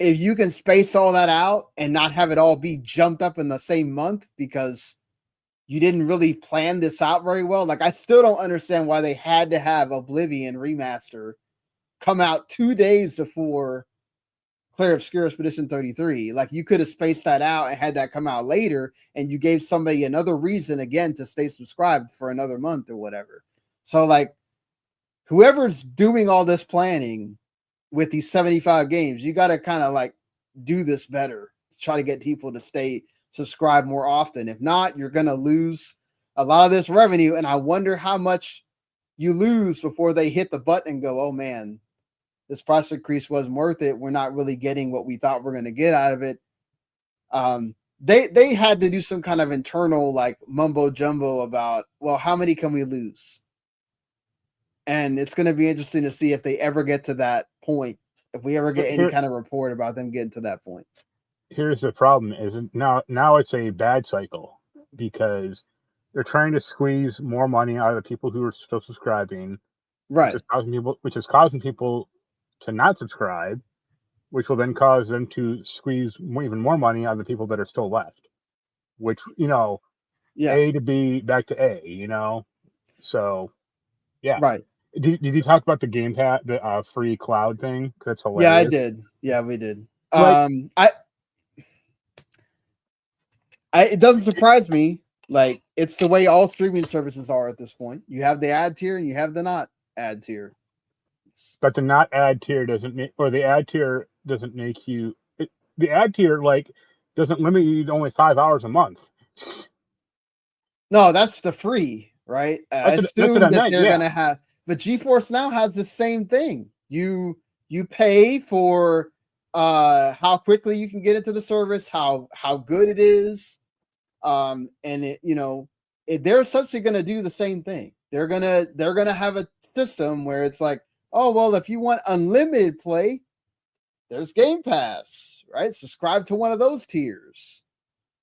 If you can space all that out and not have it all be jumped up in the same month because you didn't really plan this out very well. Like, I still don't understand why they had to have Oblivion Remaster come out 2 days before Clear Obscure Expedition 33. Like, you could have spaced that out and had that come out later, and you gave somebody another reason again to stay subscribed for another month or whatever. So, like, whoever's doing all this planning with these 75 games, you got to kind of like do this better. Try to get people to stay subscribed more often. If not, you're going to lose a lot of this revenue. And I wonder how much you lose before they hit the button and go, "Oh man, this price increase wasn't worth it. We're not really getting what we thought we're going to get out of it." They had to do some kind of internal like mumbo jumbo about, well, how many can we lose? And it's going to be interesting to see if they ever get to that point if we ever get any kind of report about them getting to that point. Here's the problem: is now it's a bad cycle because they're trying to squeeze more money out of the people who are still subscribing, Right. which is causing people to not subscribe, which will then cause them to squeeze even more money out of the people that are still left. Which A to B back to A, So yeah. Right. Did you talk about the Game Pass, the free cloud thing? That's hilarious. Yeah, I did. Yeah, we did. Like, it doesn't surprise me. Like, it's the way all streaming services are at this point. You have the ad tier and you have the not ad tier. But the not ad tier doesn't make, or the ad tier doesn't make you. The ad tier doesn't limit you to only 5 hours a month. No, that's the free, right? I assume that they're gonna have. But GeForce Now has the same thing. You pay for how quickly you can get into the service, how good it is, and they're essentially going to do the same thing. They're gonna have a system where it's like, oh well, if you want unlimited play, there's Game Pass, right? Subscribe to one of those tiers.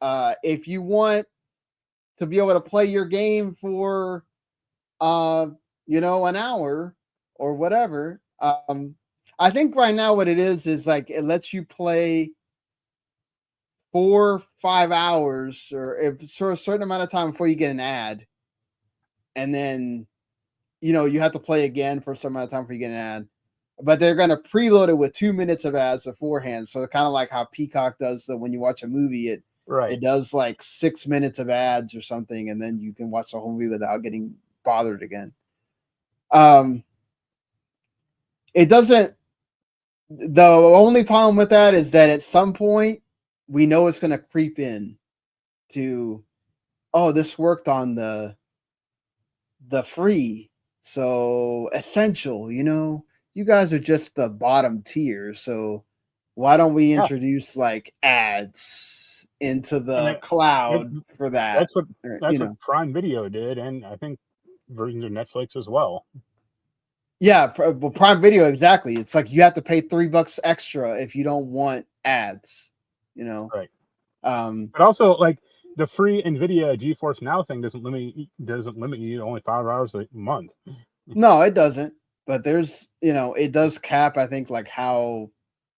If you want to be able to play your game for an hour or whatever. I think right now what it is like it lets you play 4 or 5 hours or a certain amount of time before you get an ad. And then, you have to play again for some amount of time before you get an ad. But they're going to preload it with 2 minutes of ads beforehand. So kind of like how Peacock does that when you watch a movie, it does like 6 minutes of ads or something. And then you can watch the whole movie without getting bothered again. It doesn't. The only problem with that is that at some point we know it's going to creep in to, oh, this worked on the free, so essential. You guys are just the bottom tier, so why don't we introduce like ads into the cloud for that? That's what Prime Video did, and I think versions of Netflix as well. Yeah, well, Prime Video, exactly. It's like you have to pay $3 extra if you don't want ads, Right. But also, like the free NVIDIA GeForce Now thing doesn't limit you to only 5 hours a month. No, it doesn't. But there's, it does cap. I think like how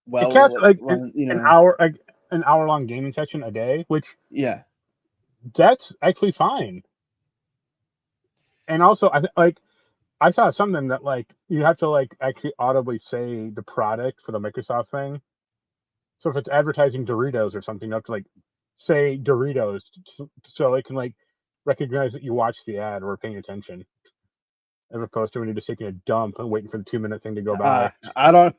well it caps like an hour, like an hour-long gaming session a day, which that's actually fine. And also, I saw something that like you have to like actually audibly say the product for the Microsoft thing. So if it's advertising Doritos or something, you have to like say Doritos so it can like recognize that you watched the ad or paying attention, as opposed to when you're just taking a dump and waiting for the 2-minute thing to go by. I don't.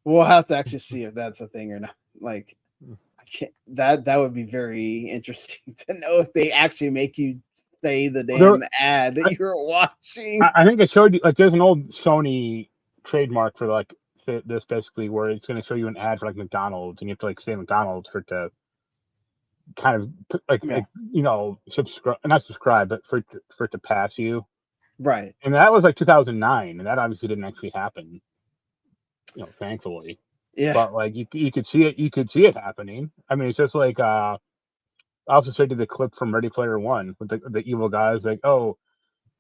We'll have to actually see if that's a thing or not. Like, I can't. That would be very interesting to know if they actually make you say the damn ad that you're watching. I think they showed you like there's an old Sony trademark for like this basically where it's going to show you an ad for like McDonald's and you have to like say McDonald's for it to kind of like subscribe, not subscribe, but for it to pass you. Right. And that was like 2009, and that obviously didn't actually happen. Thankfully. Yeah. But like you could see it happening. I mean, it's just like I also showed you the clip from Ready Player One with the evil guys like, oh,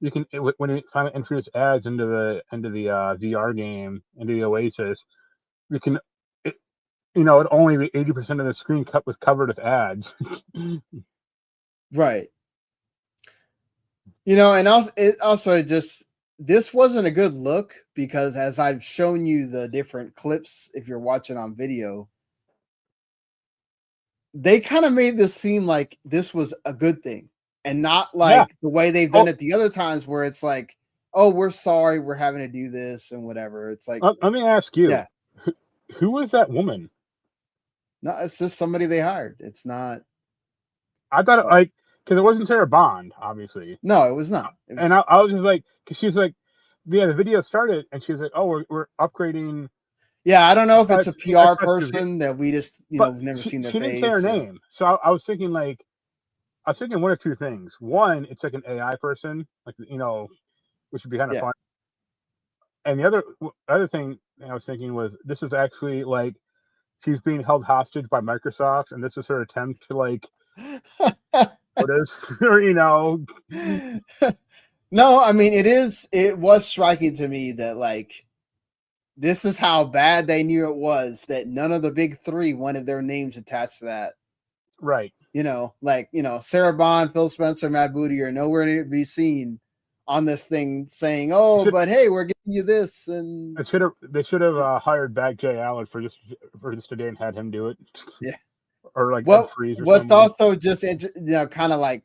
you can when you finally introduce ads into the VR game, into the Oasis, you can it only be 80% of the screen was covered with ads. Right. And also just this wasn't a good look because as I've shown you the different clips, if you're watching on video, they kind of made this seem like this was a good thing and not like the way they've done it the other times where it's like, oh, we're sorry, we're having to do this and whatever. It's like, let me ask you, who was that woman? No, it's just somebody they hired. It's not. I thought because it wasn't Sarah Bond, obviously. No, it was not. And I was just like, because she was like, the video started, and she was like, "Oh, we're upgrading." Yeah, I don't know if it's a PR person that we just we've never seen their face. She didn't say her name, so I was thinking one of two things. One, it's like an AI person, like which would be kind of fun. And the other thing I was thinking was this is actually like she's being held hostage by Microsoft, and this is her attempt to like notice or No, I mean it was striking to me that like this is how bad they knew it was that none of the big three wanted their names attached to that. right. Sarah Bond, Phil Spencer, Matt Booty are nowhere to be seen on this thing saying, "Oh, but hey, we're giving you this." And They should have hired back Jay Allen for this today and had him do it. yeah, Or like Ed Freeze or what's somebody. also just kind of like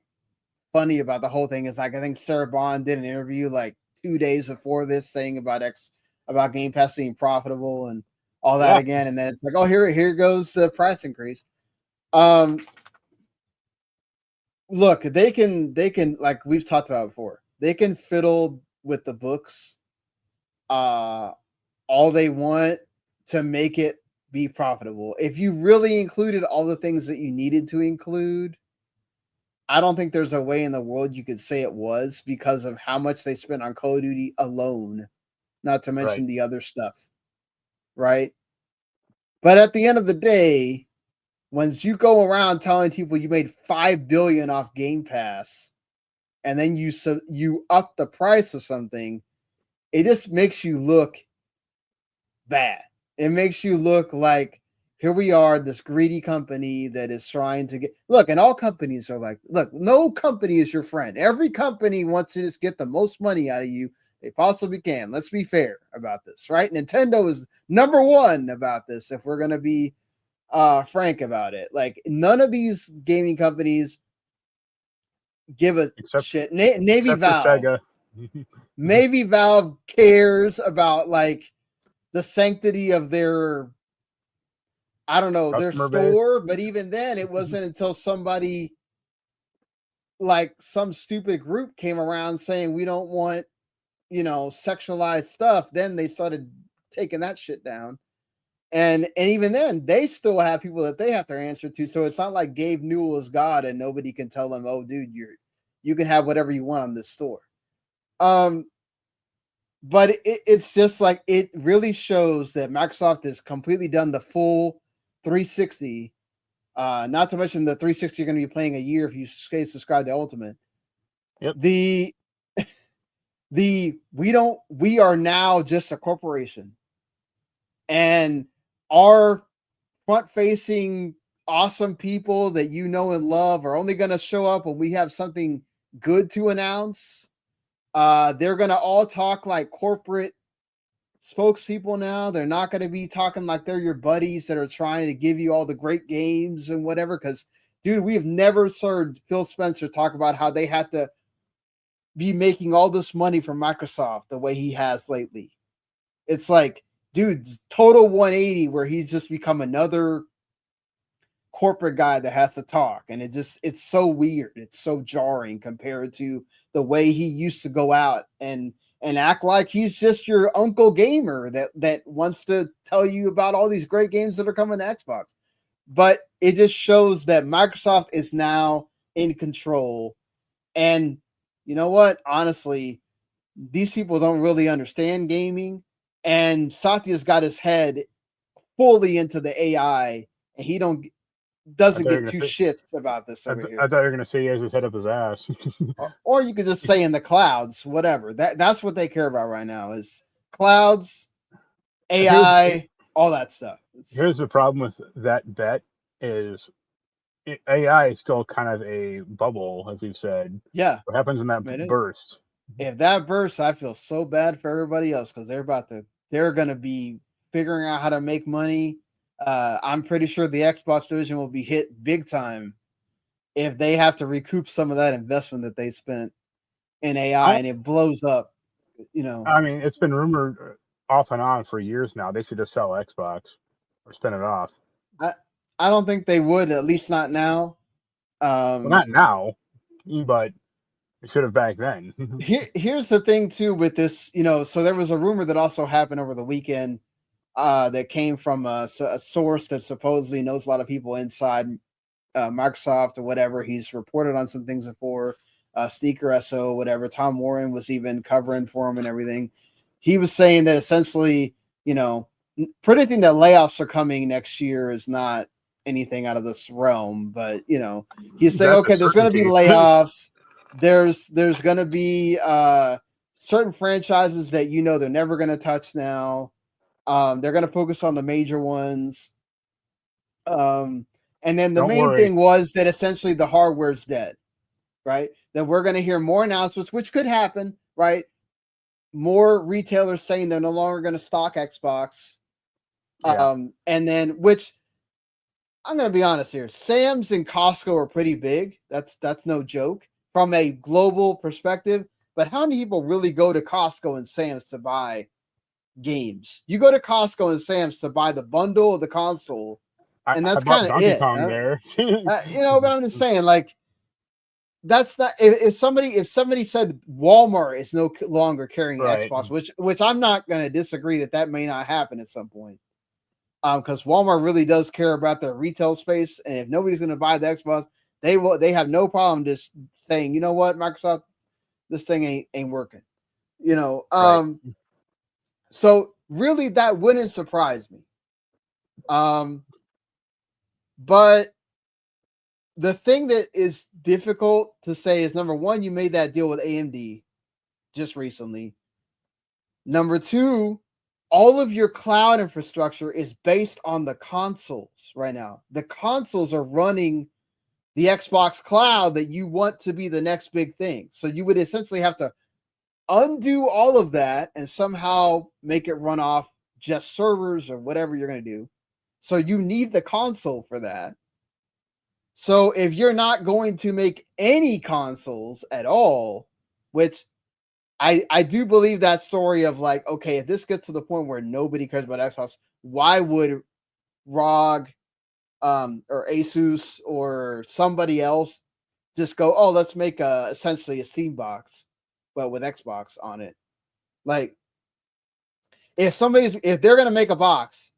funny about the whole thing is like I think Sarah Bond did an interview like 2 days before this saying about Game Pass being profitable and all that again, and then it's like, oh, here goes the price increase. Look, they can like we've talked about before, they can fiddle with the books all they want to make it be profitable. If you really included all the things that you needed to include, I don't think there's a way in the world you could say it was because of how much they spent on Call of Duty alone, not to mention the other stuff, right? But at the end of the day, once you go around telling people you made $5 billion off Game Pass, and then you up the price of something, it just makes you look bad. It makes you look like here we are, this greedy company that is trying to and all companies are like, look, no company is your friend. Every company wants to just get the most money out of you they possibly can. Let's be fair about this, right? Nintendo is number one about this if we're going to be frank about it. Like none of these gaming companies give a shit. Maybe Valve. Sega. Maybe Valve cares about like the sanctity of their, I don't know, their store, but even then it wasn't until somebody like some stupid group came around saying we don't want, sexualized stuff, then they started taking that shit down. And even then, they still have people that they have to answer to. So it's not like Gabe Newell is God and nobody can tell them, "Oh, dude, you can have whatever you want on this store." But it's just like it really shows that Microsoft has completely done the full 360. Not to mention the 360 you're going to be playing a year if you stay subscribed to Ultimate. Yep. We are now just a corporation, and our front-facing awesome people that you know and love are only going to show up when we have something good to announce. They're going to all talk like corporate spokespeople now. They're not going to be talking like they're your buddies that are trying to give you all the great games and whatever. Because, dude, we have never heard Phil Spencer talk about how they had to be making all this money from Microsoft the way he has lately. It's like, dude, total 180 where he's just become another corporate guy that has to talk. And it's so weird. It's so jarring compared to the way he used to go out and act like he's just your uncle gamer that wants to tell you about all these great games that are coming to Xbox. But it just shows that Microsoft is now in control. And you know what? Honestly, these people don't really understand gaming. And Satya's got his head fully into the AI, and he doesn't get two shits about this over here. I thought you were going to say he has his head up his ass. or you could just say in the clouds, whatever. That's what they care about right now is clouds, AI, all that stuff. Here's the problem with that bet is AI is still kind of a bubble, as we've said. Yeah. What happens in that burst? If that bursts, I feel so bad for everybody else because they're going to be figuring out how to make money. I'm pretty sure the Xbox division will be hit big time if they have to recoup some of that investment that they spent in AI and it blows up. I mean, it's been rumored off and on for years now. They should just sell Xbox or spin it off. I don't think they would, at least not now. Well, not now, but it should have back then. Here's the thing too with this, so there was a rumor that also happened over the weekend that came from a source that supposedly knows a lot of people inside Microsoft or whatever. He's reported on some things before, Sneaker SO, whatever. Tom Warren was even covering for him and everything. he was saying that essentially, predicting that layoffs are coming next year is not anything out of this realm. But he's saying, okay, there's going to be layoffs. There's going to be certain franchises that they're never going to touch now. They're going to focus on the major ones. And then the main thing was that essentially the hardware's dead, right? That we're going to hear more announcements, which could happen, right? More retailers saying they're no longer going to stock Xbox. And then, which I'm going to be honest here, Sam's and Costco are pretty big. That's no joke from a global perspective. But how many people really go to Costco and Sam's to buy games? You go to Costco and Sam's to buy the bundle of the console, and that's kind of it. There. But I'm just saying, like, that's not if somebody said Walmart is no longer carrying Xbox, which I'm not going to disagree that may not happen at some point. Because Walmart really does care about their retail space, and if nobody's going to buy the Xbox, they have no problem just saying, you know what, Microsoft, this thing ain't working. So really that wouldn't surprise me. But the thing that is difficult to say is, number one, you made that deal with AMD just recently. Number two, all of your cloud infrastructure is based on the consoles right now. The consoles are running the Xbox cloud that you want to be the next big thing. So you would essentially have to undo all of that and somehow make it run off just servers or whatever you're going to do. So you need the console for that. So if you're not going to make any consoles at all, which I do believe that story of like, okay, if this gets to the point where nobody cares about Xbox, why would ROG or Asus or somebody else just go, oh, let's make essentially a Steam box, but with Xbox on it? Like, if they're going to make a box,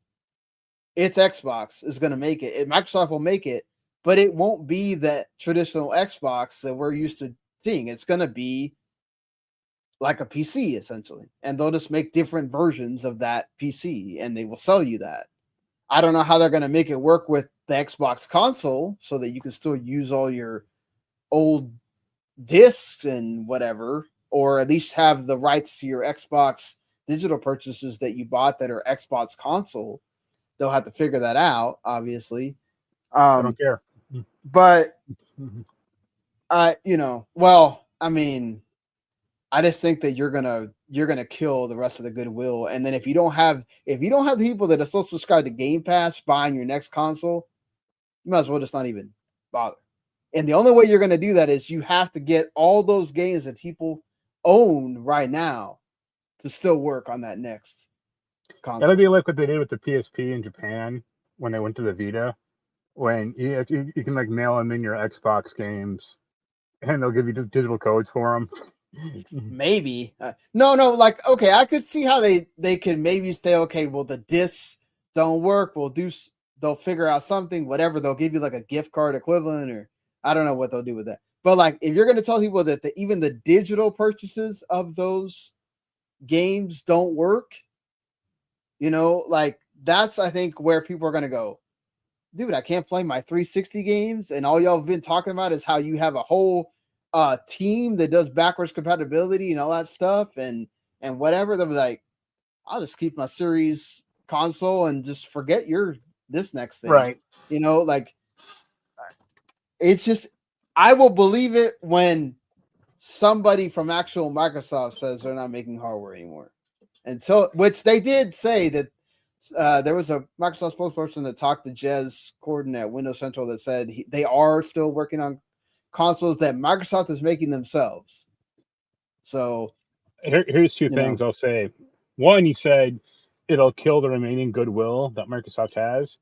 it's Xbox is going to make it. Microsoft will make it, but it won't be that traditional Xbox that we're used to seeing. It's going to be like a PC essentially, and they'll just make different versions of that PC and they will sell you that. I don't know how they're going to make it work with the Xbox console so that you can still use all your old discs and whatever, or at least have the rights to your Xbox digital purchases that you bought that are Xbox console. They'll have to figure that out, obviously. I don't care. But well, I mean, I just think that you're gonna kill the rest of the goodwill. And then if you don't have the people that are still subscribed to Game Pass buying your next console, you might as well just not even bother. And the only way you're gonna do that is you have to get all those games that people own right now to still work on that next console. That'll be like what they did with the PSP in Japan when they went to the Vita, when you can like mail them in your Xbox games, and they'll give you digital codes for them. Maybe no, like, okay, I could see how they could maybe say, okay, well, the discs don't work, they'll figure out something, whatever, they'll give you like a gift card equivalent, or I don't know what they'll do with that. But like, if you're going to tell people that even the digital purchases of those games don't work, like, that's, I think, where people are going to go, dude, I can't play my 360 games, and all y'all have been talking about is how you have a whole team that does backwards compatibility and all that stuff and whatever. They'll be like, I'll just keep my Series console and just forget this next thing. Right. Like, it's just, I will believe it when somebody from actual Microsoft says they're not making hardware anymore. Which they did say that there was a Microsoft spokesperson that talked to Jez Corden at Windows Central that said they are still working on consoles that Microsoft is making themselves. So here's two things I'll say. One, he said it'll kill the remaining goodwill that Microsoft has.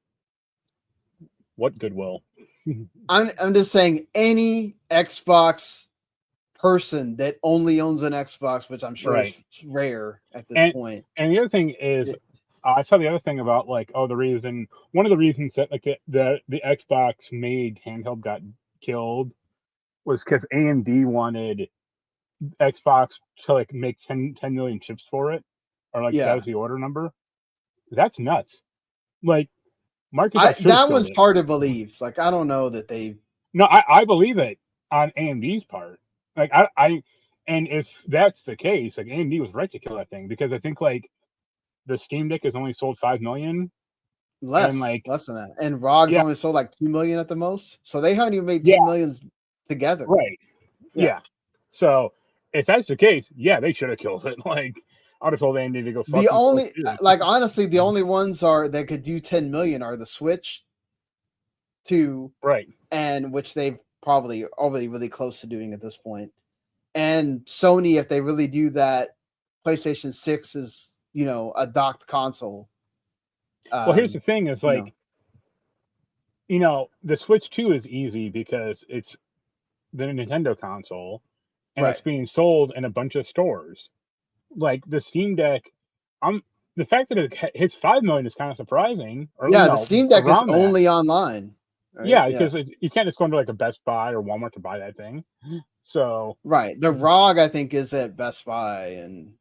What goodwill? I'm just saying, any Xbox person that only owns an Xbox, which I'm sure is rare at this point. And the other thing is, I saw the other thing about like, one of the reasons that like the Xbox made handheld got killed was because AMD wanted Xbox to like make 10 million chips for it, or like Yeah. that was the order number. That's nuts. Like Microsoft should have That killed one's it. hard to believe. Like, I don't know that they. No, I believe it on AMD's part. Like and if that's the case, like AMD was right to kill that thing because I think like the Steam Deck has only sold 5 million, and Less like than that. And ROG's yeah, only sold like 2 million at the most. So they haven't even made yeah, 10 millions together. right, Yeah. yeah. So if that's the case, yeah, they should have killed it. Like I would have told AMD to go fuck The themselves only, too. like, honestly, the only ones are that could do 10 million are the Switch 2, Right. and which they've probably already really close to doing at this point. And Sony, if they really do that, PlayStation 6 is, a docked console. Well, here's the thing: is you like the Switch 2 is easy because it's the Nintendo console and it's Right. being sold in a bunch of stores. Like the Steam Deck, the fact that it hits 5 million is kind of surprising. Or Yeah, the Steam Deck is around that. only online. Right? Yeah, because you can't just go into like a Best Buy or Walmart to buy that thing. So Right. The ROG, I think, is at Best Buy, and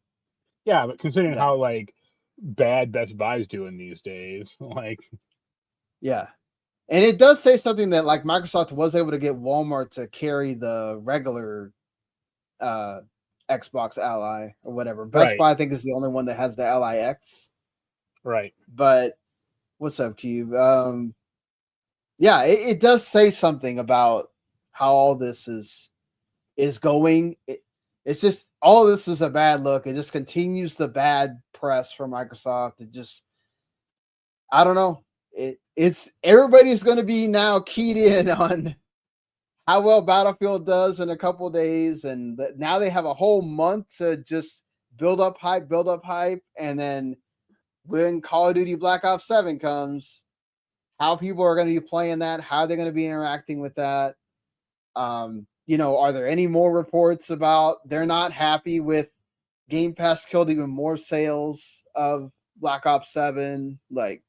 yeah, but considering how like bad Best Buy's doing these days, like yeah. And it does say something that like Microsoft was able to get Walmart to carry the regular Xbox Ally or whatever. Best right, Buy, I think, is the only one that has the LIX. right. But what's up, Cube? Yeah, it does say something about how all this is going. It's just all this is a bad look. It just continues the bad press for Microsoft. It just, I don't know. It's everybody's going to be now keyed in on how well Battlefield does in a couple of days, and now they have a whole month to just build up hype, and then when Call of Duty Black Ops 7 comes, how people are going to be playing that, how they're going to be interacting with that. Are there any more reports about they're not happy with Game Pass killed even more sales of Black Ops 7? Like,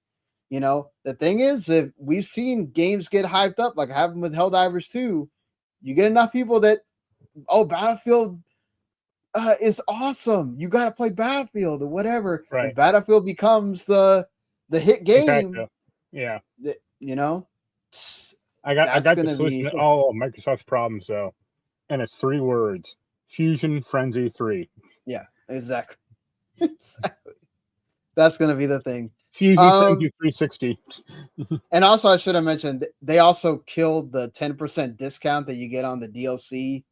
the thing is, if we've seen games get hyped up, like happened with Helldivers 2, you get enough people that, Battlefield is awesome. You got to play Battlefield or whatever. Right. And Battlefield becomes the hit game. Yeah. I got the solution to all of Microsoft's problems though. And it's 3 words. Fusion Frenzy 3. Yeah, exactly. That's going to be the thing. Fusion Frenzy 360. And also, I should have mentioned, they also killed the 10% discount that you get on the DLC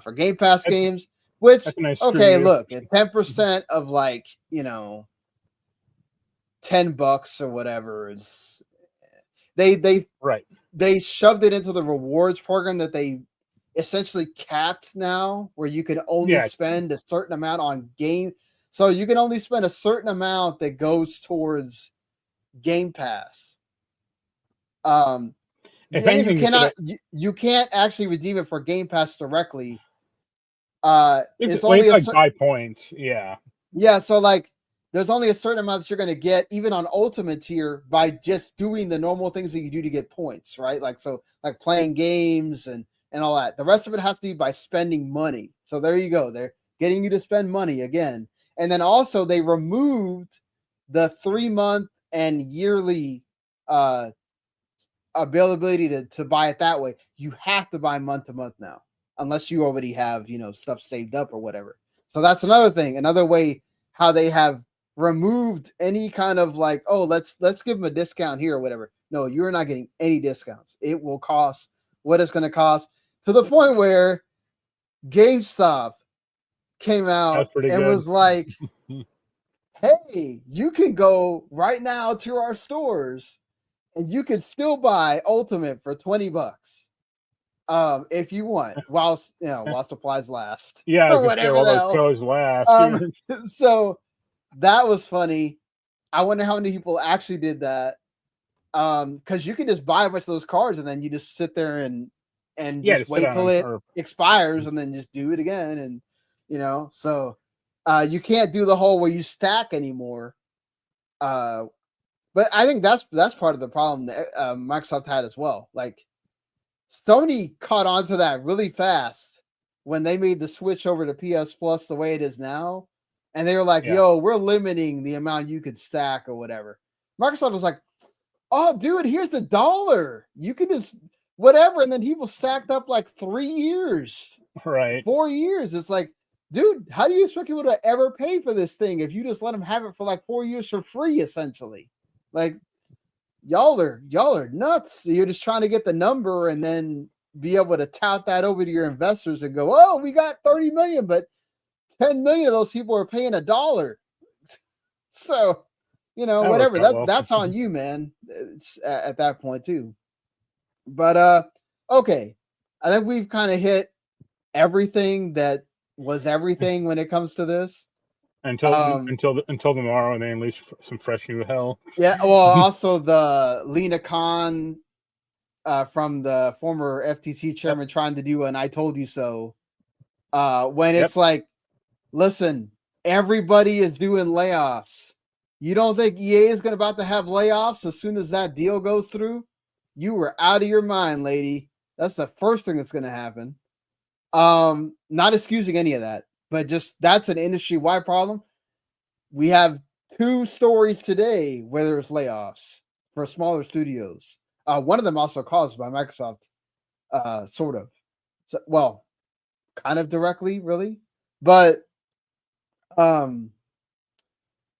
for Game Pass games, which, nice okay, look, at 10% of like, $10 or whatever is, they shoved it into the rewards program that they essentially capped now, where you can only spend a certain amount on game. So you can only spend a certain amount that goes towards Game Pass. And you can't actually redeem it for Game Pass directly. It's only like buy points. Yeah. Yeah. So like, there's only a certain amount that you're going to get, even on Ultimate tier, by just doing the normal things that you do to get points, right? Like, so like playing games and all that. The rest of it has to be by spending money. So there you go. They're getting you to spend money again. And then also they removed the 3-month and yearly availability to buy it that way. You have to buy month to month now, unless you already have, stuff saved up or whatever. So that's another thing, another way how they have removed any kind of like, let's give them a discount here or whatever. No, you're not getting any discounts. It will cost what it's going to cost, to the point where GameStop came out and was like, hey, you can go right now to our stores and you can still buy Ultimate for $20 if you want, while supplies last. Yeah, or whatever all those codes last. So that was funny. I wonder how many people actually did that. Because you can just buy a bunch of those cards and then you just sit there and just wait till it expires and then just do it again. And so you can't do the whole where you stack anymore. But I think that's part of the problem that Microsoft had as well. Like, Sony caught on to that really fast when they made the switch over to PS Plus the way it is now. and they were like, Yeah. "Yo, we're limiting the amount you could stack or whatever." Microsoft was like, "Oh, dude, here's $1. You can just whatever," and then people stacked up like 3 years, Right. 4 years. It's like, dude, how do you expect people to ever pay for this thing if you just let them have it for like 4 years for free, essentially? Like, y'all are nuts. You're just trying to get the number and then be able to tout that over to your investors and go, "Oh, we got 30 million, but 10 million of those people are paying $1." So, That whatever. worked out well. That's on you, man. It's at that point too. But okay. I think we've kind of hit everything that was everything when it comes to this. Until tomorrow, and they unleash some fresh new hell. Yeah, well, also the Lena Khan from the former FTC chairman trying to do an "I told you so." When it's like, listen, everybody is doing layoffs. You don't think EA is about to have layoffs as soon as that deal goes through? You were out of your mind, lady. That's the first thing that's going to happen. Not excusing any of that, but just that's an industry-wide problem. We have 2 stories today where there's layoffs for smaller studios. One of them also caused by Microsoft, sort of. So, well, kind of directly, really. But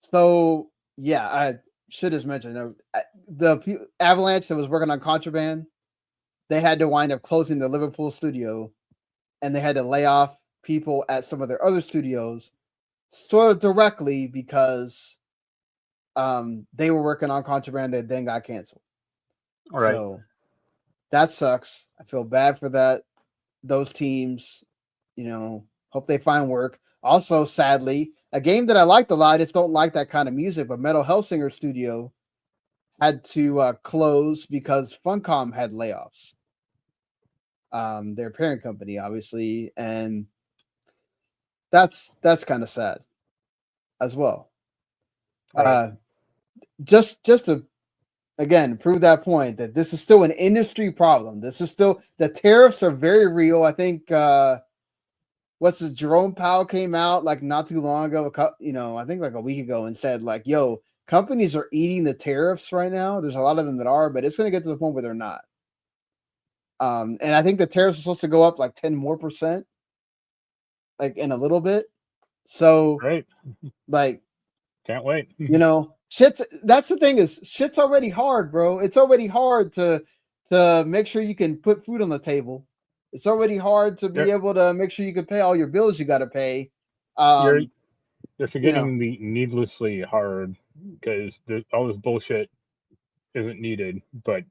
so yeah, I should have mentioned the Avalanche that was working on Contraband, they had to wind up closing the Liverpool studio, and they had to lay off people at some of their other studios, sort of directly because they were working on Contraband that then got canceled. All right. So that sucks. I feel bad for those teams. Hope they find work. Also, sadly, a game that I liked a lot, I just don't like that kind of music, but Metal Hellsinger Studio had to close because Funcom had layoffs. Their parent company, obviously, and that's kind of sad as well. Right. Just to again prove that point that this is still an industry problem. This is still, the tariffs are very real. I think Jerome Powell came out like not too long ago, I think like a week ago, and said like, "Yo, companies are eating the tariffs right now. There's a lot of them that are, but it's going to get to the point where they're not." And I think the tariffs are supposed to go up like 10% more, like in a little bit. So, Great. like, Can't wait. That's the thing is shit's already hard, bro. It's already hard to make sure you can put food on the table. It's already hard to be able to make sure you can pay all your bills you got to pay. You're forgetting the needlessly hard, because all this bullshit isn't needed. But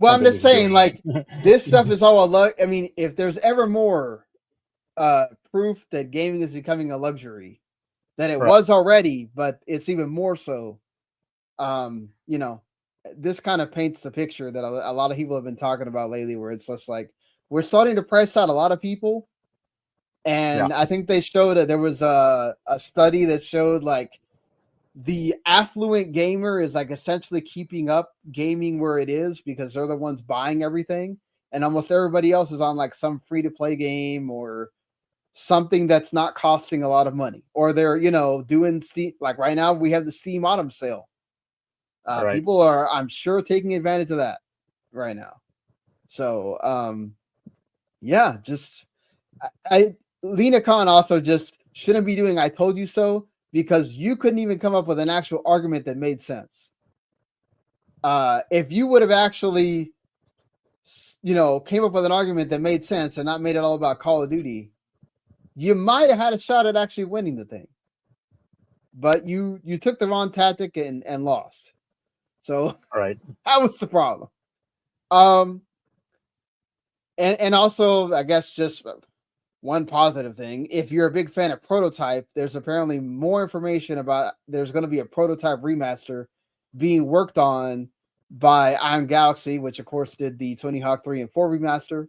I'm just saying, like, this stuff is all I mean, if there's ever more proof that gaming is becoming a luxury, than it was already, but it's even more so. This kind of paints the picture that a lot of people have been talking about lately, where it's just like we're starting to price out a lot of people. And I think they showed there was a study that showed like the affluent gamer is like essentially keeping up gaming where it is because they're the ones buying everything, and almost everybody else is on like some free to play game or something that's not costing a lot of money, or they're doing Steam. Like right now we have the Steam Autumn sale. People are, I'm sure, taking advantage of that right now. So yeah, just Lena Khan also just shouldn't be doing "I told you so," because you couldn't even come up with an actual argument that made sense. If you would have actually came up with an argument that made sense and not made it all about Call of Duty, you might have had a shot at actually winning the thing. But you took the wrong tactic and lost. So that was the problem. And also, I guess just one positive thing, if you're a big fan of Prototype, there's apparently more information about there's going to be a Prototype remaster being worked on by Iron Galaxy, which of course did the Tony Hawk 3 and 4 remaster.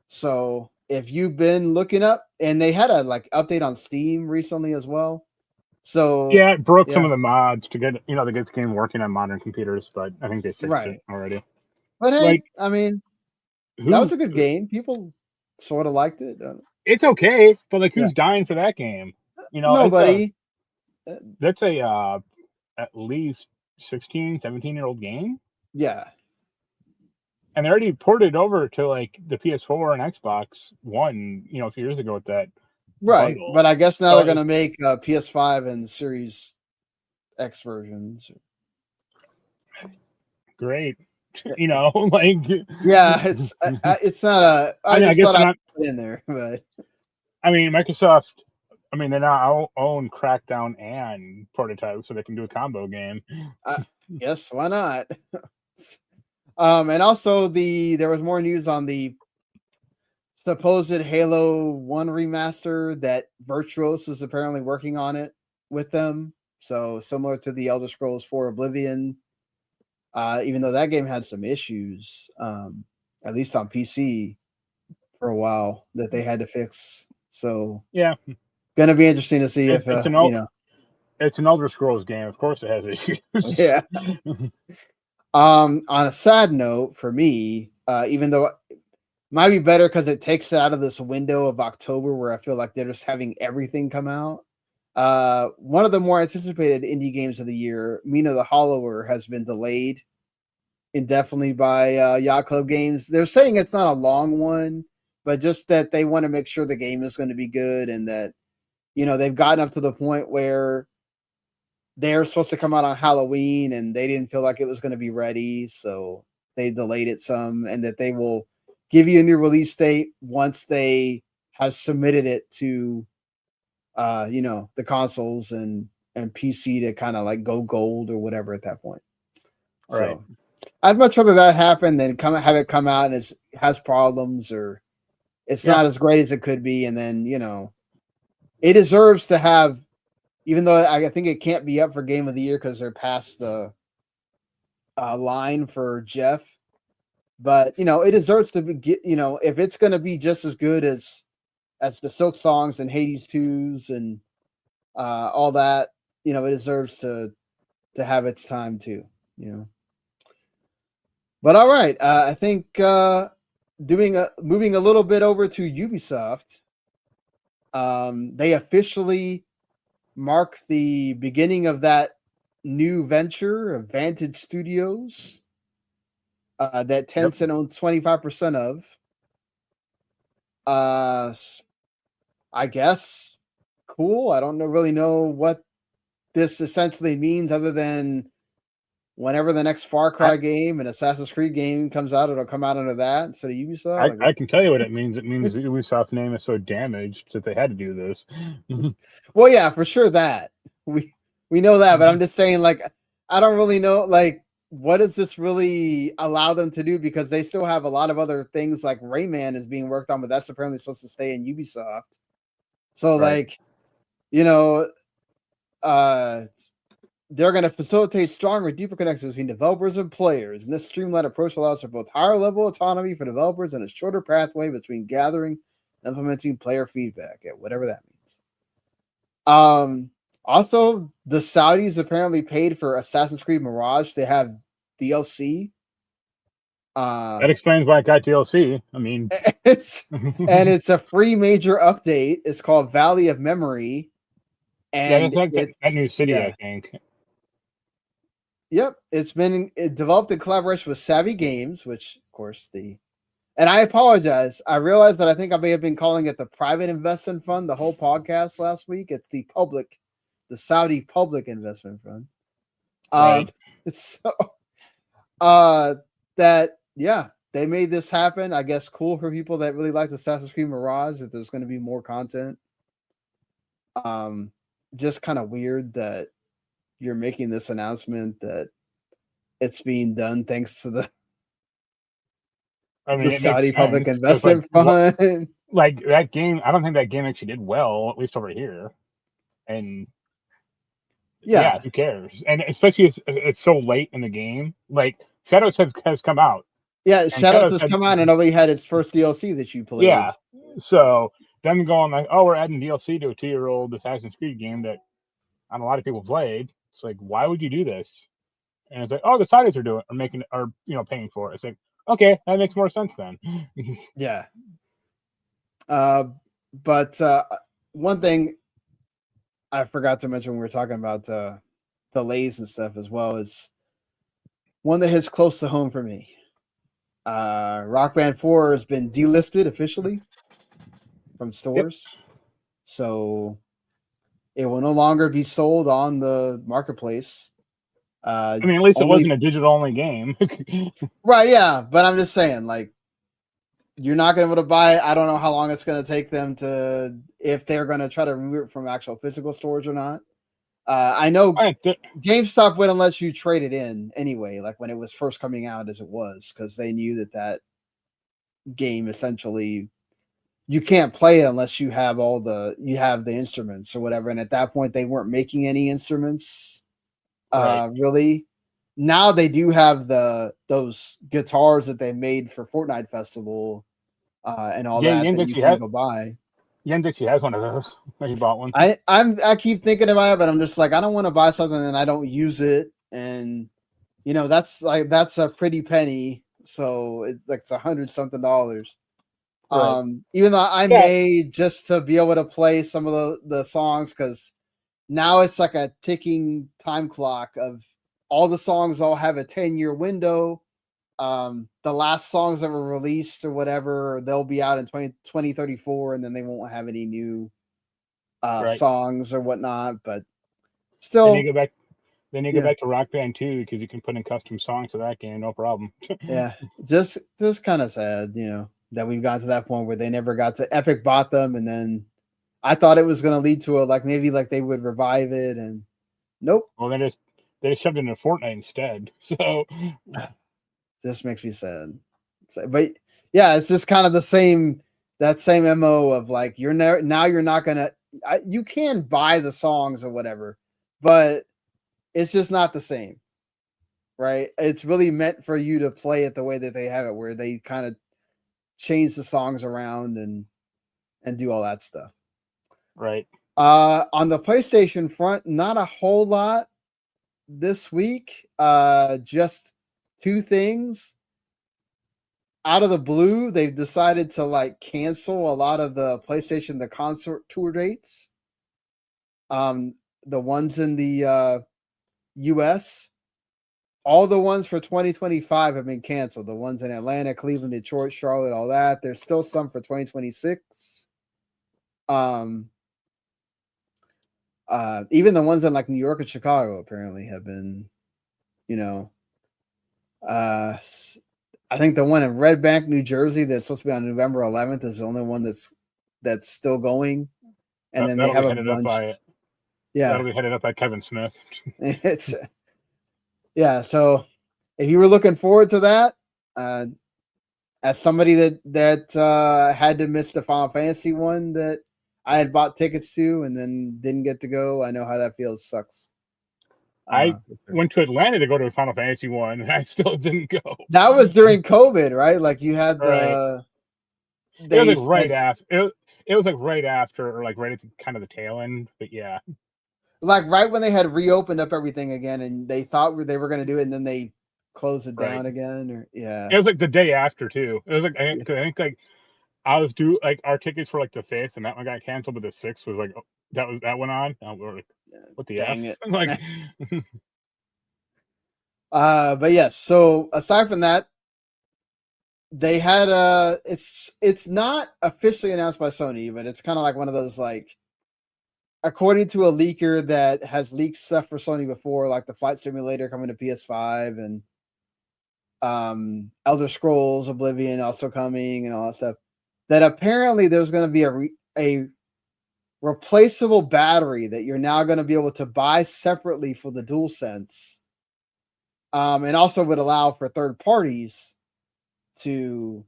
So if you've been looking up, and they had a update on Steam recently as well. So yeah, it broke some of the mods to get the game working on modern computers, but I think they fixed it already. But hey, I mean, that was a good game. People sort of liked it. It's okay, but who's dying for that game? You know, nobody. That's a at least 16, 17-year-old game. Yeah. And they already ported over to like the PS4 and Xbox One, a few years ago with that Right. bundle. But I guess now So they're going to make PS5 and Series X versions. great. Like Yeah, it's not a. I I just guess thought they're I'd not. put it in there, but Microsoft. They now own Crackdown and Prototype, so they can do a combo game. yes, why not? And also there was more news on the supposed Halo 1 remaster that Virtuos is apparently working on it with them. So similar to the Elder Scrolls 4 Oblivion, even though that game had some issues, at least on PC for a while that they had to fix. So yeah, gonna be interesting to see if it's an Elder Scrolls game. Of course, it has issues. yeah. On a sad note for me, even though it might be better because it takes it out of this window of October where I feel like they're just having everything come out. One of the more anticipated indie games of the year, Mina the Hollower, has been delayed indefinitely by Yacht Club Games. They're saying it's not a long one, but just that they want to make sure the game is going to be good and that, they've gotten up to the point where they're supposed to come out on Halloween and they didn't feel like it was going to be ready. So they delayed it some, and that they will give you a new release date once they have submitted it to, the consoles and PC to kind of like go gold or whatever at that point. Right. So I'd much rather that happen than have it come out and it has problems or it's not as great as it could be. And then, it deserves to have, even though I think it can't be up for Game of the Year because they're past the line for Jeff. But, it deserves to be, if it's going to be just as good as the Silk Songs and Hades 2s and all that, it deserves to have its time too, But all right, I think moving a little bit over to Ubisoft, they officially mark the beginning of that new venture of Vantage Studios that Tencent owns 25% of. I guess cool. I don't really know what this essentially means other than whenever the next Far Cry game and Assassin's Creed game comes out, it'll come out under that instead of Ubisoft. I can tell you what it means. It means the Ubisoft name is so damaged that they had to do this. Well, yeah, for sure that we know that, but I'm just saying, like, I don't really know, like, what does this really allow them to do? Because they still have a lot of other things, like Rayman is being worked on, but that's apparently supposed to stay in Ubisoft. So, right. They're going to facilitate stronger, deeper connections between developers and players. And this streamlined approach allows for both higher level autonomy for developers and a shorter pathway between gathering and implementing player feedback, whatever that means. Also, the Saudis apparently paid for Assassin's Creed Mirage to have DLC. That explains why I got DLC. It's a free major update. It's called Valley of Memory. And that's like that new city, I think. Yep, it's been developed in collaboration with Savvy Games, which, of course, and I apologize. I realized that I think I may have been calling it the private investment fund the whole podcast last week. It's the Saudi public investment fund. Right. They made this happen. I guess cool for people that really like Assassin's Creed Mirage that there's going to be more content. Just kind of weird that you're making this announcement that it's being done thanks to the Saudi public investment fund. Like that game, I don't think that game actually did well, at least over here. And yeah who cares? And especially it's so late in the game. Like Shadows has come out. Yeah, Shadows has come out and only had its first DLC that you played. Yeah. So them going like, oh, we're adding DLC to a 2-year-old Assassin's Creed game that a lot of people played. It's like, why would you do this? And it's like, oh, the Saudis are paying for it. It's like, okay, that makes more sense then. Yeah. But one thing I forgot to mention when we were talking about delays and stuff as well, is one that hits close to home for me. Rock Band 4 has been delisted officially from stores. So it will no longer be sold on the marketplace. I mean, at least it wasn't a digital only game. Right, yeah. But I'm just saying, like, you're not going to be able to buy it. I don't know how long it's going to take them to, if they're going to try to remove it from actual physical stores or not. I know GameStop wouldn't let you trade it in anyway, like when it was first coming out as it was, because they knew that game essentially you can't play it unless you have the instruments or whatever. And at that point, they weren't making any instruments, really. Now they do have those guitars that they made for Fortnite Festival and all that you can go buy. Jens actually has one of those. He bought one. I keep thinking about it, but I'm just like, I don't want to buy something and I don't use it, and that's a pretty penny. So it's like it's $100-something. Right. Even though I may just to be able to play some of the songs, because now it's like a ticking time clock of all the songs all have a 10-year window. The last songs that were released or whatever, they'll be out in 2034, and then they won't have any new songs or whatnot. But still, then you go back to Rock Band 2 because you can put in custom songs to that game, no problem. Yeah, just kind of sad, that we've gotten to that point where they never got to. Epic bought them, and then I thought it was going to lead to maybe they would revive it, and nope. Well, they just shoved it into Fortnite instead. So just makes me sad. But yeah, it's just kind of that same MO of like you're not gonna. You can buy the songs or whatever, but it's just not the same, right? It's really meant for you to play it the way that they have it, where they kind of change the songs around and do all that stuff. Right. On the PlayStation front, not a whole lot this week. Just two things. Out of the blue, they've decided to cancel a lot of the PlayStation the concert tour dates. The ones in the US, all the ones for 2025 have been canceled. The ones in Atlanta, Cleveland, Detroit, Charlotte, all that. There's still some for 2026. Even the ones in New York and Chicago apparently have been, I think the one in Red Bank, New Jersey, that's supposed to be on November 11th is the only one that's still going. And then they have a bunch. That'll be headed up by Kevin Smith. Yeah. So if you were looking forward to that, as somebody that had to miss the Final Fantasy one that I had bought tickets to and then didn't get to go, I know how that feels. Sucks. I went to Atlanta to go to a Final Fantasy one, and I still didn't go. That was during COVID, right? You had the. It was right after. It was right after, or right at kind of the tail end. But yeah, right when they had reopened up everything again, and they thought they were going to do it, and then they closed it down again. Or it was the day after too. It was I think I was due our tickets were the 5th, and that one got canceled, but the 6th was that went on. We're what the dang F? it! But yes. So aside from that, they had it's not officially announced by Sony, but it's kind of one of those according to a leaker that has leaked stuff for Sony before, like the Flight Simulator coming to PS5 and Elder Scrolls Oblivion also coming and all that stuff, that apparently there's going to be a replaceable battery that you're now going to be able to buy separately for the Dualsense, and also would allow for third parties to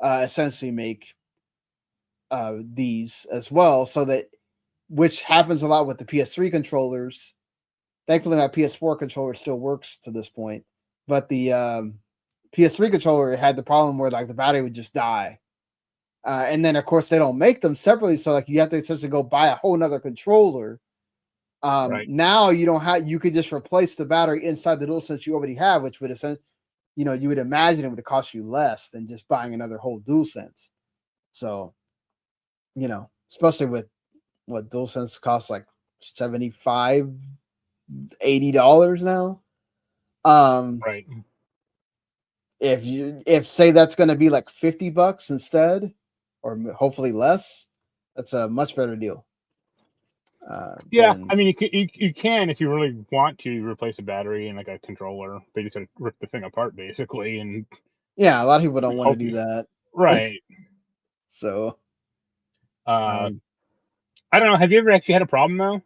essentially make these as well, so that, which happens a lot with the PS3 controllers. Thankfully, my PS4 controller still works to this point, but the PS3 controller had the problem where the battery would just die. And then, of course, they don't make them separately, so you have to essentially go buy a whole nother controller. Now you don't have. You could just replace the battery inside the DualSense you already have, which would essentially, you would imagine it would cost you less than just buying another whole DualSense. So, especially with what DualSense costs $75, $80 now. Right. If say that's going to be like $50 instead, or hopefully less, that's a much better deal. Yeah, than, I mean, you can if you really want to replace a battery and like a controller. They just sort of rip the thing apart basically, and yeah, a lot of people don't want to hope do that. right. So, I don't know. Have you ever actually had a problem though?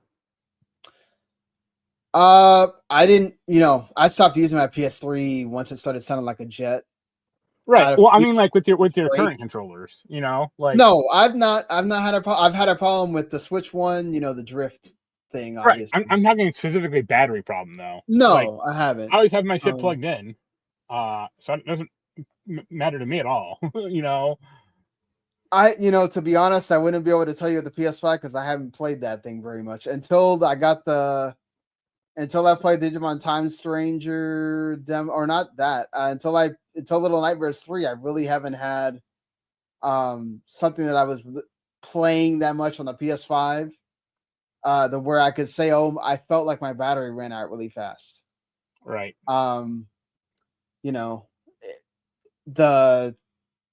I didn't. I stopped using my PS3 once it started sounding like a jet. Right. Out of Well, I fear mean, like with your break. current controllers, like No, I've not had a problem. I've had a problem with the Switch one. The drift thing, right. obviously. I'm talking specifically battery problem though. Like No, I haven't. I always have my shit plugged in, so it doesn't matter to me at all. To be honest, I wouldn't be able to tell you the PS5 because I haven't played that thing very much until I played Digimon Time Stranger demo, or not that, until Little Nightmares 3. I really haven't had something that I was playing that much on the PS5, where I could say, oh, I felt like my battery ran out really fast. Right.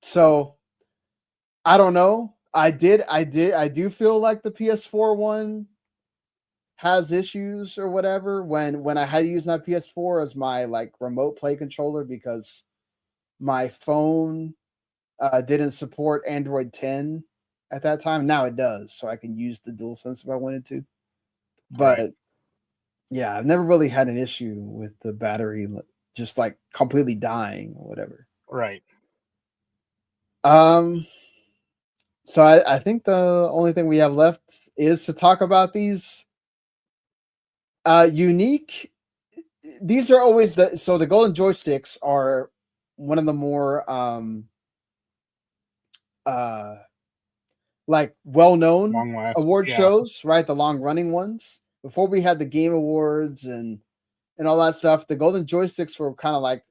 So I don't know. I do feel like the PS4 one has issues or whatever when I had to use my PS4 as my like remote play controller because my phone didn't support Android 10 at that time. Now it does, so I can use the Dualsense if I wanted to. But yeah, I've never really had an issue with the battery just like completely dying or whatever. Right. So I think the only thing we have left is to talk about these unique. These are always the golden joysticks are one of the more like well-known award shows, right? The long-running ones. Before we had the Game Awards and all that stuff, the golden joysticks were kind of like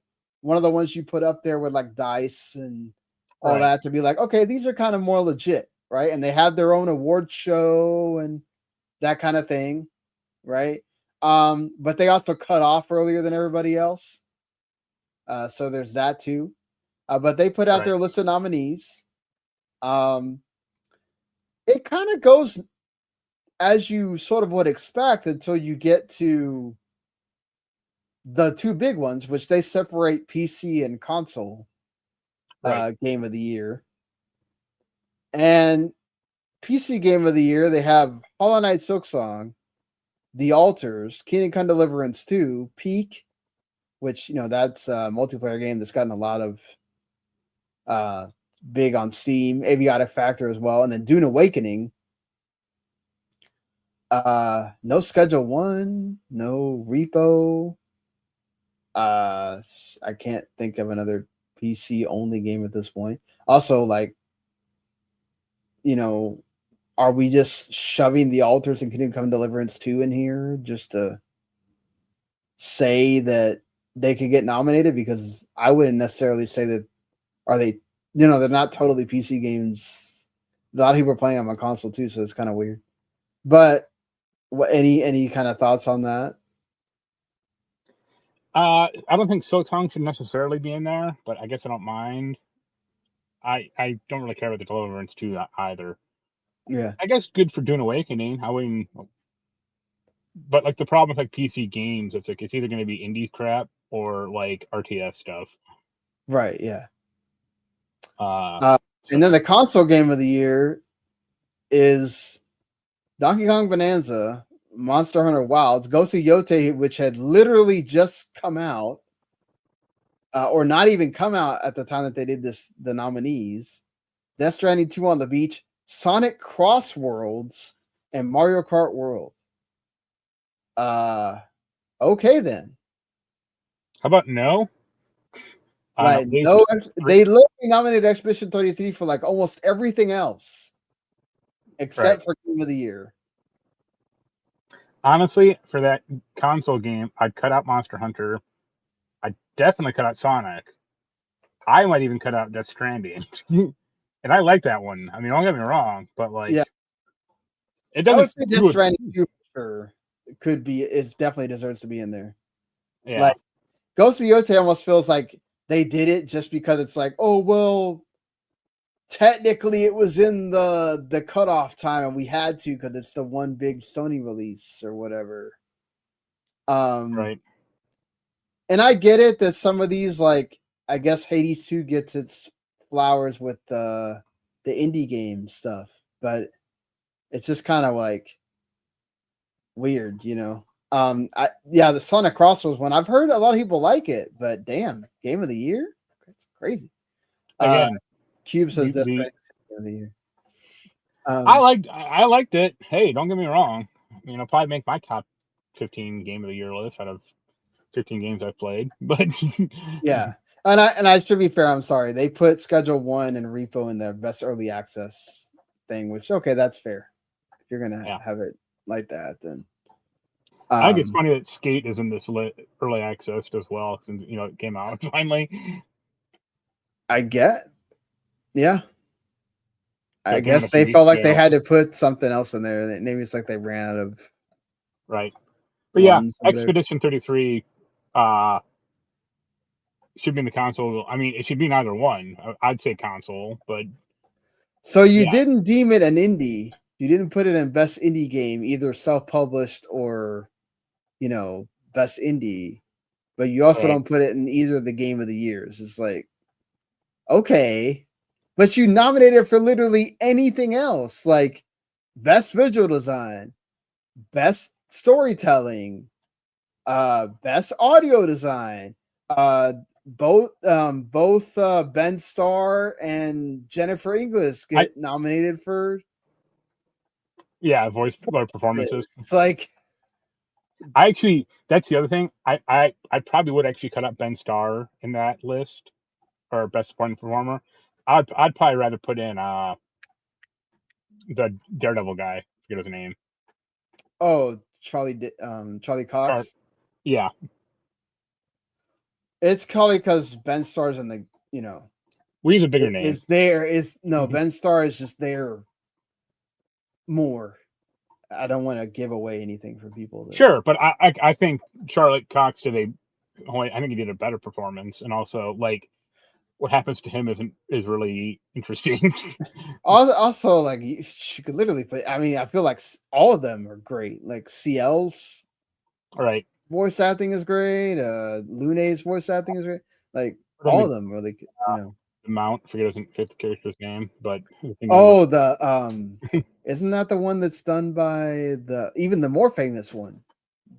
one of the ones you put up there with like dice and all that to be like, okay, these are kind of more legit, right? And they had their own award show and that kind of thing, right? But they also cut off earlier than everybody else. So there's that too. But they put out their list of nominees. It kind of goes as you sort of would expect until you get to the two big ones, which they separate PC and console game of the year. And PC game of the year, they have Hollow Knight Silksong, The Altars, Kingdom Come Deliverance 2, Peak, which that's a multiplayer game that's gotten a lot of big on Steam, Aviatic Factor as well, and then Dune Awakening. No Schedule 1, no Repo. I can't think of another PC only game at this point. Also, like, are we just shoving The Altars and Kingdom Come Deliverance 2 in here just to say that they could get nominated? Because I wouldn't necessarily say that they're not totally PC games. A lot of people are playing on my console too, so it's kind of weird. But any kind of thoughts on that? I don't think Silksong should necessarily be in there, but I guess I don't mind. I don't really care about the Deliverance 2 either. Yeah, I guess good for Dune Awakening. I wouldn't. But like the problem with like PC games, it's like it's either going to be indie crap or like RTS stuff. right. Yeah. So. And then the console game of the year is Donkey Kong Bonanza, Monster Hunter Wilds, Ghost of Yote, which had literally just come out, or not even come out at the time that they did the nominees, Death Stranding 2 on the Beach, Sonic Cross Worlds, and Mario Kart World. Okay then. How about no? Like no, they literally nominated Expedition 33 for like almost everything else, except for Game of the Year. Honestly, for that console game, I'd cut out Monster Hunter. I'd definitely cut out Sonic. I might even cut out Death Stranding. And I like that one. I mean, don't get me wrong, but like, yeah, it doesn't. I would say Death Stranding 2 for sure it could be. It definitely deserves to be in there. Yeah. Like Ghost of Yote almost feels like they did it just because it's like, oh well, technically it was in the cutoff time and we had to because it's the one big Sony release or whatever. Right. And I get it that some of these, like, I guess Hades 2 gets its flowers with the indie game stuff, but it's just kind of like weird, you know. The Sonic Crossroads one, I've heard a lot of people like it, but damn, game of the year? That's crazy. Again, Cube says that's game of the year. I liked it. Hey, don't get me wrong. You know, probably make my top 15 game of the year list out of 15 games I've played. But yeah. And I should be fair, I'm sorry. They put Schedule 1 and Repo in their best early access thing, which okay, that's fair. If you're gonna have it like that, then I think it's funny that Skate is in this early access as well, since you know it came out finally. I get, yeah. I It came out guess a few they felt weeks like they ago. had to put something else in there. Maybe it's like they ran out of Right. But yeah, ones over there. Expedition 33 should be in the console. I mean, it should be in either one. I'd say console, but so you didn't deem it an indie. You didn't put it in best indie game, either self-published or, you know, best indie. But you also don't put it in either of the game of the years. It's like, okay, but you nominated for literally anything else, like best visual design, best storytelling, best audio design. Both Ben Starr and Jennifer English get nominated for voice performances. It's like that's the other thing. I probably would actually cut up Ben Starr in that list or best supporting performer. I'd probably rather put in the Daredevil guy. I forget his name. Oh, Charlie Cox. Yeah. It's probably because Ben Starr's in the, you know, he's a bigger name. Ben Starr is just there more. I don't want to give away anything for people. Sure, but I think Charlotte Cox I think he did a better performance, and also like what happens to him is really interesting. Also, like she could literally play. I mean, I feel like all of them are great. Like CL's voice acting is great. Lune's voice acting is great. Like all of them really, you know. The Mount, I forget his fifth character's name, but isn't that the one that's done by even the more famous one?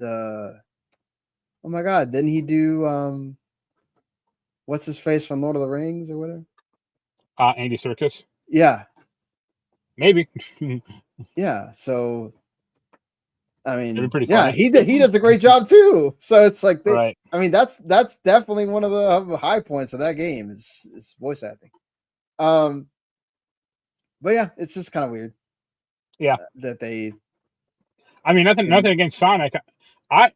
Oh my god, didn't he do what's his face from Lord of the Rings or whatever? Andy Serkis. Yeah. Maybe. Yeah, so I mean, funny. he does a great job too. So it's like I mean, that's definitely one of the high points of that game is voice acting. But yeah, it's just kind of weird. Yeah, that they. I mean, nothing against Sonic. I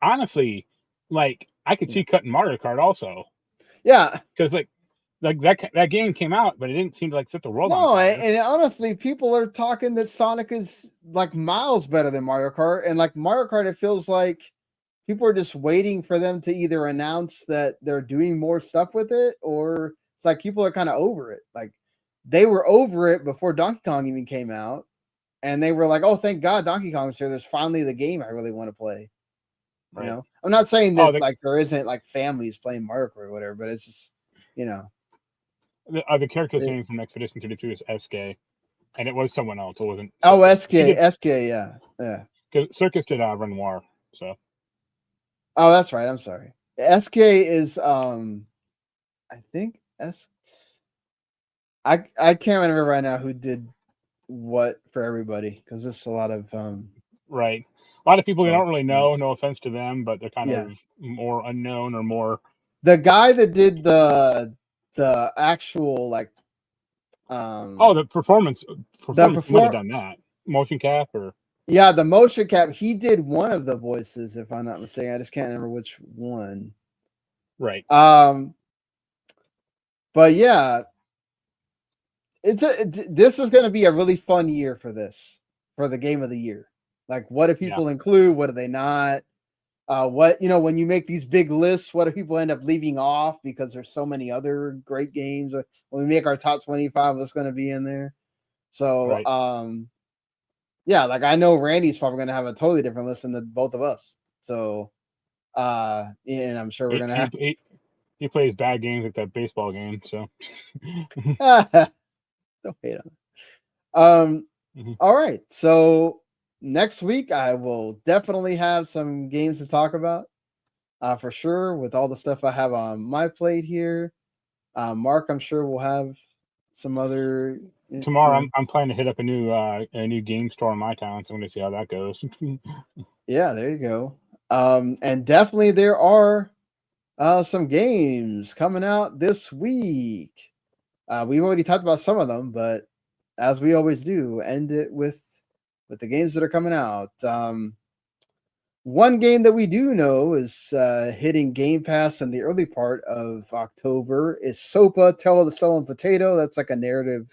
honestly, like, I could see cutting Mario Kart also. Yeah, because like that game came out, but it didn't seem to like set the world on fire. No, and honestly, people are talking that Sonic is like miles better than Mario Kart, and like Mario Kart, it feels like people are just waiting for them to either announce that they're doing more stuff with it, or it's like people are kind of over it. Like they were over it before Donkey Kong even came out, and they were like, "Oh, thank God Donkey Kong's here. There's finally the game I really want to play." You know, I'm not saying that like there isn't like families playing Mario Kart or whatever, but it's just, you know. The character's name from Expedition 33 is SK, and it was someone else. It wasn't. SK, yeah. Because Circus did Renoir, so. Oh, that's right. I'm sorry. SK is I think I can't remember right now who did what for everybody, because there's a lot of right. A lot of people don't really know. No offense to them, but they're kind of more unknown or more. The guy that did the actual like the performance would have done that motion cap or the motion cap. He did one of the voices, if I'm not mistaken. I just can't remember which one. Right. But yeah, this is going to be a really fun year for the game of the year. Like, what do people include? What do they not? What, when you make these big lists, what do people end up leaving off because there's so many other great games? When we make our top 25, what's going to be in there? So, yeah, like I know Randy's probably going to have a totally different list than both of us. So, and I'm sure we're going to have. He plays bad games like that baseball game. So, don't hate on it. All right. So, next week, I will definitely have some games to talk about. For sure, with all the stuff I have on my plate here. Mark, I'm sure we'll have some other. Tomorrow, I'm planning to hit up a new game store in my town, so I'm going to see how that goes. Yeah, there you go. And definitely there are some games coming out this week. We've already talked about some of them, but as we always do, end it with the games that are coming out. One game that we do know is hitting Game Pass in the early part of October is Sopa, Tale of the Stolen Potato. That's like a narrative,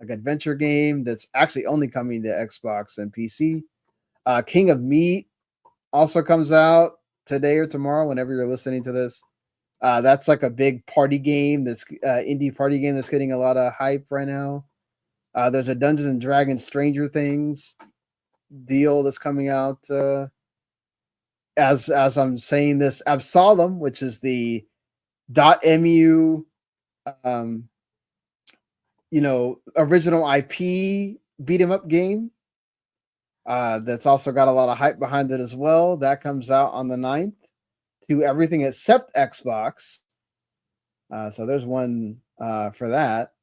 like adventure game that's actually only coming to Xbox and PC. King of Meat also comes out today or tomorrow, whenever you're listening to this. That's like a big party game, that's indie party game that's getting a lot of hype right now. There's a Dungeons and Dragons Stranger Things deal that's coming out. As I'm saying this, Absalom, which is the .mu, original IP beat 'em up game. That's also got a lot of hype behind it as well. That comes out on the 9th to everything except Xbox. So there's one for that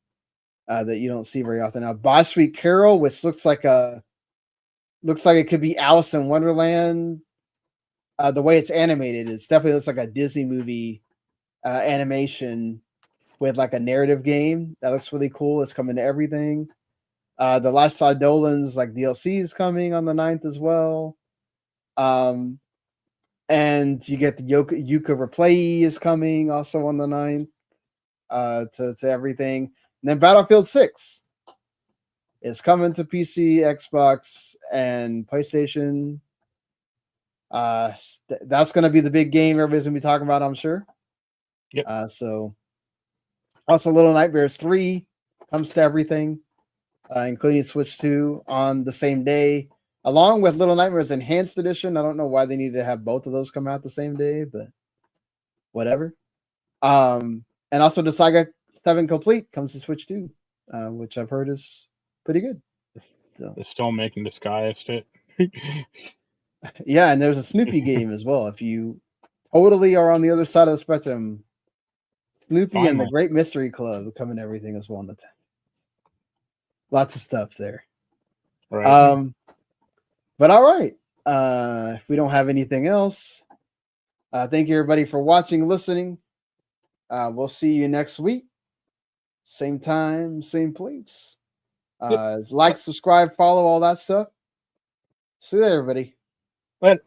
you don't see very often now. By Sweet Carol, which looks like it could be Alice in Wonderland. The way it's animated, it definitely looks like a Disney movie animation with like a narrative game. That looks really cool. It's coming to everything. The Lifestyle Dolan's like DLC is coming on the 9th as well. And you get the Yuka Replay is coming also on the 9th to everything. And then Battlefield 6 is coming to PC, Xbox, and PlayStation. That's going to be the big game everybody's going to be talking about, I'm sure. Yep. So also Little Nightmares 3 comes to everything, including Switch 2 on the same day, along with Little Nightmares Enhanced Edition. I don't know why they needed to have both of those come out the same day, but whatever. And also the Saga 7 Complete comes to Switch 2, which I've heard is pretty good. So they're still making Disguised. Yeah, and there's a Snoopy game as well. If you totally are on the other side of the spectrum, Snoopy Finally. and the Great Mystery Club coming to everything as well on the 10th. Lots of stuff there. Right. But all right. If we don't have anything else, thank you everybody for watching, listening. We'll see you next week. Same time, same place. Like, subscribe, follow, all that stuff. See you there, everybody. Later.